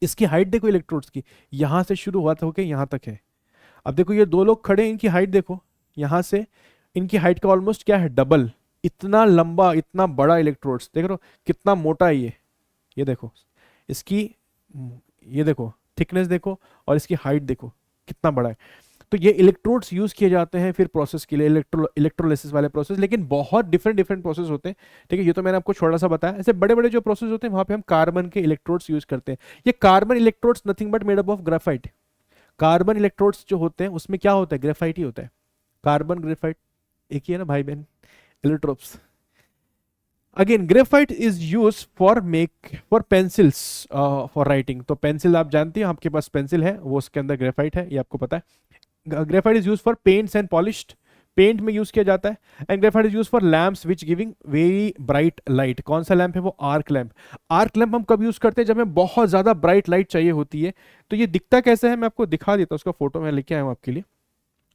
Speaker 1: इसकी हाइट देखो इलेक्ट्रोड्स की, यहां से शुरू हुआ था होके यहां तक है। अब देखो ये दो लोग खड़े हैं, इनकी हाइट देखो, यहां से इनकी हाइट का ऑलमोस्ट क्या है, डबल। इतना लंबा, इतना बड़ा इलेक्ट्रोड्स देख रहे हो, कितना मोटा है ये देखो इसकी, ये देखो थिकनेस देखो, और इसकी हाइट देखो कितना बड़ा है। तो ये इलेक्ट्रोड्स यूज किए जाते हैं फिर प्रोसेस के लिए, इलेक्ट्रोलिसिस वाले प्रोसेस, लेकिन बहुत डिफरेंट डिफरेंट प्रोसेस होते हैं, ठीक है। ये तो मैंने आपको छोटा सा बताया। ऐसे बड़े बड़े जो प्रोसेस होते हैं वहां पे हम कार्बन के इलेक्ट्रोड्स यूज करते हैं। ये carbon electrodes nothing but made up of graphite. Carbon electrodes जो होते हैं उसमें क्या होता है, ग्रेफाइट ही होता है। कार्बन ग्रेफाइट एक ही है ना भाई बहन, allotropes. Again graphite is use for pencils, for writing. तो पेंसिल आप जानते हैं, आपके पास पेंसिल है वो उसके अंदर ग्रेफाइट है, ये आपको पता है। Graphite is use for paints and polished, paint में यूज किया जाता है। And graphite is use for lamps which giving very bright light. कौन सा लैंप है वो, आर्क लैंप। आर्क लैंप हम कब यूज करते हैं, जब हमें बहुत ज्यादा ब्राइट लाइट चाहिए होती है। तो ये दिखता कैसे है, मैं आपको दिखा देता हूँ, उसका फोटो मैं लेके आया हूँ आपके लिए।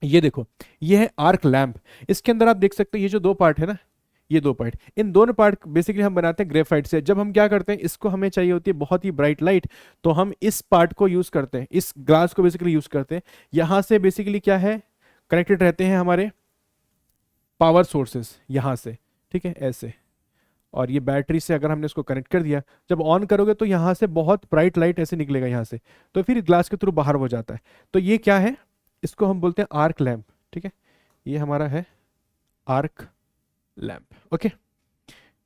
Speaker 1: ये देखो, ये है आर्क लैंप। इसके अंदर आप देख सकते हैं ये जो दो पार्ट है ना, ये दो पार्ट, इन दोनों पार्ट बेसिकली हम बनाते हैं ग्रेफाइट से। जब हम क्या करते हैं, इसको हमें चाहिए होती है बहुत ही ब्राइट लाइट, तो हम इस पार्ट को यूज करते हैं, इस ग्लास को बेसिकली यूज करते हैं। यहां से बेसिकली क्या है, कनेक्टेड रहते हैं हमारे पावर सोर्सेस यहां से, ठीक है, ऐसे। और ये बैटरी से अगर हमने इसको कनेक्ट कर दिया, जब ऑन करोगे तो यहाँ से बहुत ब्राइट लाइट ऐसे निकलेगा यहाँ से, तो फिर ग्लास के थ्रू बाहर हो जाता है। तो ये क्या है, इसको हम बोलते हैं आर्क लैंप, ठीक है। ये हमारा है आर्क लैंप, ओके।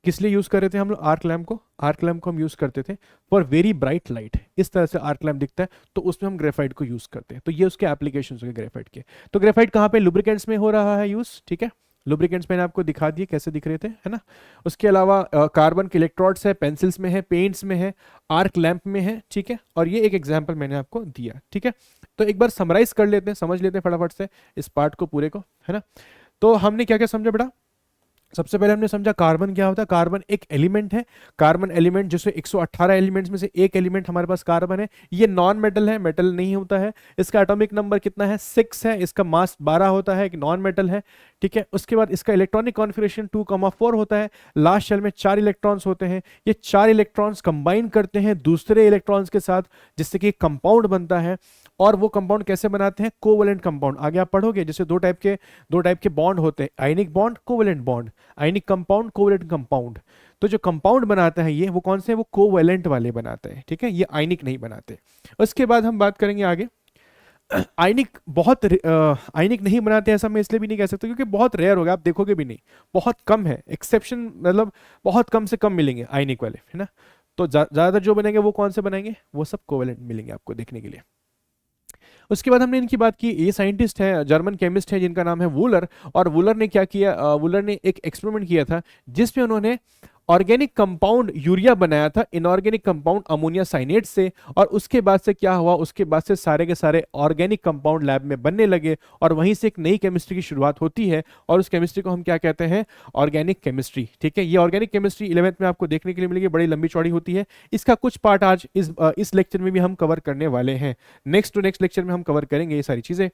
Speaker 1: किस लिए यूज कर रहे थे हम लोग आर्क लैंप को, आर्क लैंप को हम यूज करते थे फॉर वेरी ब्राइट लाइट। इस तरह से आर्क लैंप दिखता है, तो उसमें हम ग्रेफाइट को यूज करते हैं। तो ये उसके एप्लीकेशंस हो गए ग्रेफाइट के। तो ग्रेफाइट कहाँ पे, लुब्रिकेंट्स में हो रहा है यूज, ठीक है। लुब्रिकेंट्स मैंने आपको दिखा दिए कैसे दिख रहे थे, है ना। उसके अलावा कार्बन के इलेक्ट्रोड्स है, पेंसिल्स में है, पेंट्स में है, आर्क लैंप में है, ठीक है। और ये एक एग्जांपल मैंने आपको दिया, ठीक है। तो एक बार समराइज कर लेते हैं, समझ लेते हैं फटाफट से इस पार्ट को पूरे को, है ना। तो हमने क्या क्या समझा बेटा, सबसे पहले हमने समझा कार्बन क्या होता है। कार्बन एक एलिमेंट है, कार्बन एलिमेंट जिसमें 118 एलिमेंट्स में से एक एलिमेंट हमारे पास कार्बन है। ये नॉन मेटल है, मेटल नहीं होता है। इसका एटॉमिक नंबर कितना है, 6 है। इसका मास 12 होता है, एक नॉन मेटल है, ठीक है। उसके बाद इसका इलेक्ट्रॉनिक कॉन्फिगरेशन 2,4 होता है। लास्ट शेल में 4 इलेक्ट्रॉन्स होते हैं। ये 4 इलेक्ट्रॉन्स कंबाइन करते हैं दूसरे इलेक्ट्रॉन्स के साथ, जिससे कि एक कंपाउंड बनता है। और वो कंपाउंड कैसे बनाते हैं, कोवलेंट कंपाउंड। आगे आप पढ़ोगे, जैसे दो टाइप के बॉन्ड होते हैं, ionic bond, covalent bond, ionic compound, covalent compound. तो जो कंपाउंड बनाता है ये, वो कौन से हैं, वो कोवलेंट वाले बनाते हैं, ठीक है। ये आयनिक नहीं बनाते। उसके बाद हम बात करेंगे आगे, आयनिक आयनिक नहीं बनाते, ऐसा मैं इसलिए भी नहीं कह सकता क्योंकि बहुत रेयर होगा, आप देखोगे भी नहीं, बहुत कम है, एक्सेप्शन मतलब बहुत कम से कम मिलेंगे आयनिक वाले, है ना। तो ज्यादातर जो बनेंगे वो कौन से बनाएंगे, वो सब कोवलेंट मिलेंगे आपको देखने के लिए। उसके बाद हमने इनकी बात की, ये साइंटिस्ट है, जर्मन केमिस्ट है, जिनका नाम है वूलर। और वूलर ने क्या किया, वूलर ने एक एक्सपेरिमेंट किया था जिसमें उन्होंने ऑर्गेनिक कंपाउंड यूरिया बनाया था इनऑर्गेनिक कंपाउंड अमोनिया साइनेट से। और उसके बाद से क्या हुआ, उसके बाद से सारे के सारे ऑर्गेनिक कंपाउंड लैब में बनने लगे, और वहीं से एक नई केमिस्ट्री की शुरुआत होती है। और उस केमिस्ट्री को हम क्या कहते हैं, ऑर्गेनिक केमिस्ट्री, ठीक है। ये ऑर्गेनिक केमिस्ट्री 11th में आपको देखने के लिए मिलेगी, बड़ी लंबी चौड़ी होती है। इसका कुछ पार्ट आज इस लेक्चर में भी हम कवर करने वाले हैं। नेक्स्ट टू नेक्स्ट लेक्चर में हम कवर करेंगे ये सारी चीजें।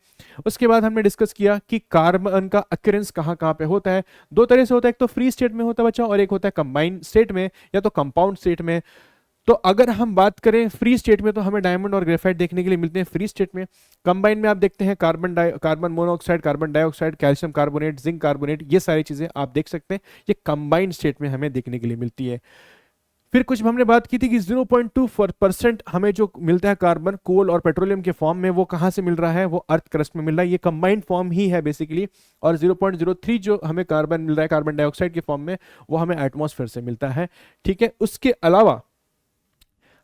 Speaker 1: उसके बाद हमने डिस्कस किया कि कार्बन का अक्रेंस कहाँ कहाँ पे होता है। दो तरह से होता है, एक तो फ्री स्टेट में होता है बच्चा, और एक होता है कंबाइंड स्टेट में या तो कंपाउंड स्टेट में। तो अगर हम बात करें फ्री स्टेट में तो हमें डायमंड और ग्रेफाइट देखने के लिए मिलते हैं फ्री स्टेट में। कंबाइन में आप देखते हैं carbon monoxide, carbon dioxide, calcium carbonate, zinc carbonate, ये सारी चीजें आप देख सकते हैं, ये कंबाइंड स्टेट में हमें देखने के लिए मिलती है। फिर कुछ हमने बात की थी कि 0.2% हमें जो मिलता है कार्बन कोल और पेट्रोलियम के फॉर्म में, वो कहाँ से मिल रहा है, वो अर्थ क्रस्ट में मिल रहा है, ये कंबाइंड फॉर्म ही है बेसिकली। और 0.03 जो हमें कार्बन मिल रहा है कार्बन डाइऑक्साइड के फॉर्म में, वो हमें एटमॉस्फेयर से मिलता है। ठीक है, उसके अलावा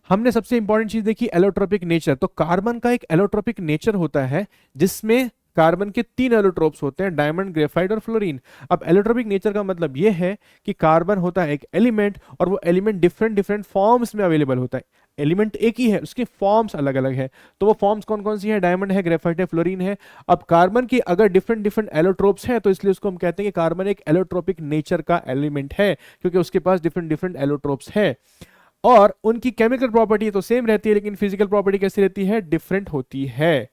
Speaker 1: हमने सबसे इंपॉर्टेंट चीज देखी एलोट्रोपिक नेचर। तो कार्बन का एक एलोट्रोपिक नेचर होता है जिसमें कार्बन के 3 एलोट्रोप्स होते हैं, डायमंड, ग्रेफाइट और फ्लोरीन। अब एलोट्रोपिक नेचर का मतलब यह है कि कार्बन होता है एक एलिमेंट और वो एलिमेंट डिफरेंट डिफरेंट फॉर्म्स में अवेलेबल होता है। एलिमेंट एक ही है, उसके फॉर्म्स अलग अलग है। तो वो फॉर्म्स कौन कौन सी है, डायमंड है, ग्रेफाइट है, फ्लोरीन है। अब कार्बन की अगर डिफरेंट डिफरेंट एलोट्रोप्स हैं तो इसलिए उसको हम कहते हैं कि कार्बन एक एलोट्रोपिक नेचर का एलिमेंट है, क्योंकि उसके पास डिफरेंट डिफरेंट एलोट्रोप्स है। और उनकी केमिकल प्रॉपर्टी तो सेम रहती है, लेकिन फिजिकल प्रॉपर्टी कैसी रहती है, डिफरेंट होती है।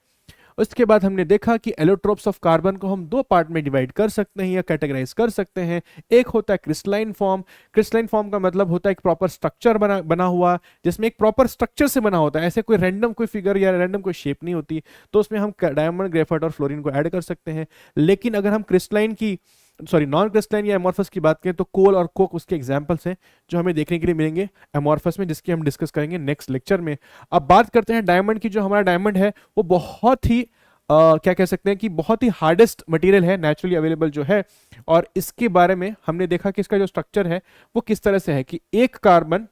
Speaker 1: उसके बाद हमने देखा कि एलोट्रोप्स ऑफ कार्बन को हम 2 पार्ट में डिवाइड कर सकते हैं या कैटेगराइज कर सकते हैं। एक होता है क्रिस्टलाइन फॉर्म। क्रिस्टलाइन फॉर्म का मतलब होता है एक प्रॉपर स्ट्रक्चर बना हुआ, जिसमें एक प्रॉपर स्ट्रक्चर से बना होता है, ऐसे कोई रैंडम कोई फिगर या रैंडम कोई शेप नहीं होती। तो उसमें हम डायमंड, ग्रेफाइट और फ्लोरीन को ऐड कर सकते हैं। लेकिन अगर हम नॉन क्रिस्टलाइन या एमॉर्फस की बात करें तो कोल और कोक उसके एग्जांपल्स हैं जो हमें देखने के लिए मिलेंगे एमॉर्फस में, जिसकी हम डिस्कस करेंगे नेक्स्ट लेक्चर में। अब बात करते हैं डायमंड की। जो हमारा डायमंड है वो बहुत ही क्या कह सकते हैं कि बहुत ही हार्डेस्ट मटेरियल है नेचुरली अवेलेबल जो है। और इसके बारे में हमने देखा कि इसका जो स्ट्रक्चर है वो किस तरह से है कि एक कार्बन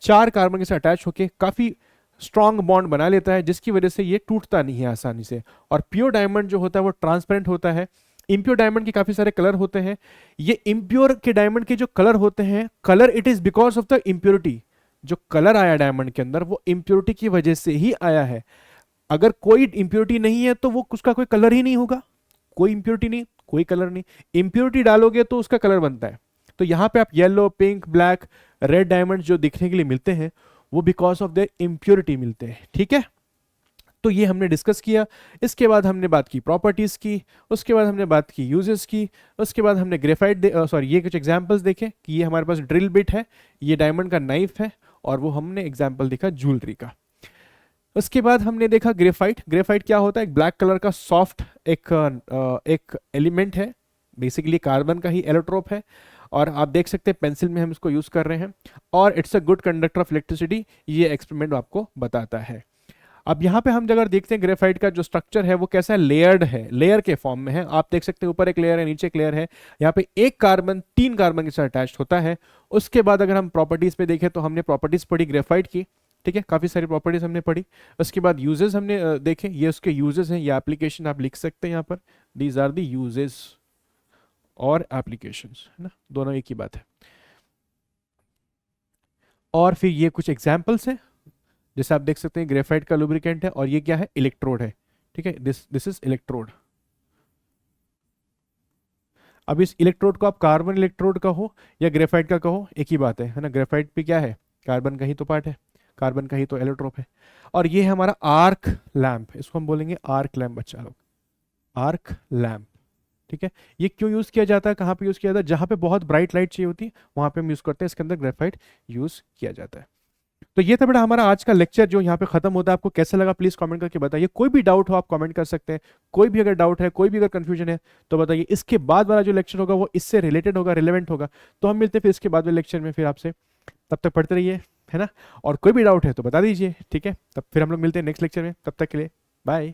Speaker 1: 4 कार्बन के साथ अटैच होकर काफी स्ट्रॉन्ग बॉन्ड बना लेता है, जिसकी वजह से ये टूटता नहीं है आसानी से। और प्योर डायमंड जो होता है वो ट्रांसपेरेंट होता है। इम्प्योर डायमंड के काफी सारे कलर होते हैं। ये इम्प्योर के डायमंड के जो कलर होते हैं, colour it is because of the impurity. जो कलर आया डायमंड के अंदर वो इम्प्योरिटी की वजह से ही आया है। अगर कोई इम्प्योरिटी नहीं है तो वो उसका कोई कलर ही नहीं होगा। कोई इम्प्योरिटी नहीं, कोई कलर नहीं। इम्प्योरिटी डालोगे तो उसका कलर बनता है। तो यहां पे आप yellow, pink, black, red diamond जो दिखने के लिए मिलते हैं वो बिकॉज ऑफ देयर इम्प्योरिटी मिलते हैं। ठीक है, तो ये हमने डिस्कस किया। इसके बाद हमने बात की प्रॉपर्टीज की, उसके बाद हमने बात की यूजेस की, उसके बाद हमने ये कुछ एग्जांपल्स देखे कि ये हमारे पास ड्रिल बिट है, ये डायमंड का नाइफ है, और वो हमने एग्जांपल देखा ज्वेलरी का। उसके बाद हमने देखा ग्रेफाइट। ग्रेफाइट क्या होता है, एक ब्लैक कलर का सॉफ्ट एक एलिमेंट है, बेसिकली कार्बन का ही एलोट्रोप है। और आप देख सकते हैं पेंसिल में हम इसको यूज कर रहे हैं, और it's a good conductor of electricity, ये एक्सपेरिमेंट आपको बताता है। अब यहाँ पे हम अगर देखते हैं ग्रेफाइट का जो स्ट्रक्चर है वो कैसा है, लेयर्ड है, लेयर के फॉर्म में है। आप देख सकते हैं ऊपर एक लेयर है, नीचे एक लेयर है। यहाँ पे एक कार्बन 3 कार्बन के साथ अटैच होता है। उसके बाद अगर हम प्रॉपर्टीज पे देखें तो हमने प्रॉपर्टीज पढ़ी ग्रेफाइट की। ठीक है, काफी सारी प्रॉपर्टीज हमने पढ़ी। उसके बाद यूजेस हमने देखे, ये उसके यूजेस हैं, ये एप्लीकेशन आप लिख सकते हैं यहाँ पर, दीज आर द यूजेस और एप्लीकेशंस, है ना, दोनों एक ही बात है। और फिर ये कुछ एग्जाम्पल्स हैं, जैसे आप देख सकते हैं ग्रेफाइट का लुब्रिकेंट है, और ये क्या है, इलेक्ट्रोड है। ठीक है, दिस इज इलेक्ट्रोड। अब इस इलेक्ट्रोड को आप कार्बन इलेक्ट्रोड का हो या ग्रेफाइट का कहो, एक ही बात है ना। ग्रेफाइट भी क्या है, कार्बन का ही तो पार्ट है, कार्बन का ही तो एलोट्रोप है। और ये है हमारा आर्क लैंप, इसको हम बोलेंगे आर्क लैंप बच्चा लोग, आर्क लैंप। ठीक है, ये क्यों यूज किया जाता है, कहाँ पे यूज किया जाता है, जहां पे बहुत ब्राइट लाइट चाहिए होती है वहां पे हम यूज करते हैं, इसके अंदर ग्रेफाइट यूज किया जाता है। तो ये था बेटा हमारा आज का लेक्चर जो यहाँ पे खत्म होता है। आपको कैसा लगा प्लीज कमेंट करके बताइए। कोई भी डाउट हो आप कमेंट कर सकते हैं, कोई भी अगर डाउट है, कोई भी अगर कंफ्यूजन है तो बताइए। इसके बाद वाला जो लेक्चर होगा वो इससे रिलेटेड होगा, रिलेवेंट होगा। तो हम मिलते हैं फिर इसके बाद वाले लेक्चर में फिर आपसे। तब तक पढ़ते रहिए, है ना। और कोई भी डाउट है तो बता दीजिए, ठीक है। तब फिर हम लोग मिलते हैं नेक्स्ट लेक्चर में, तब तक के लिए बाय।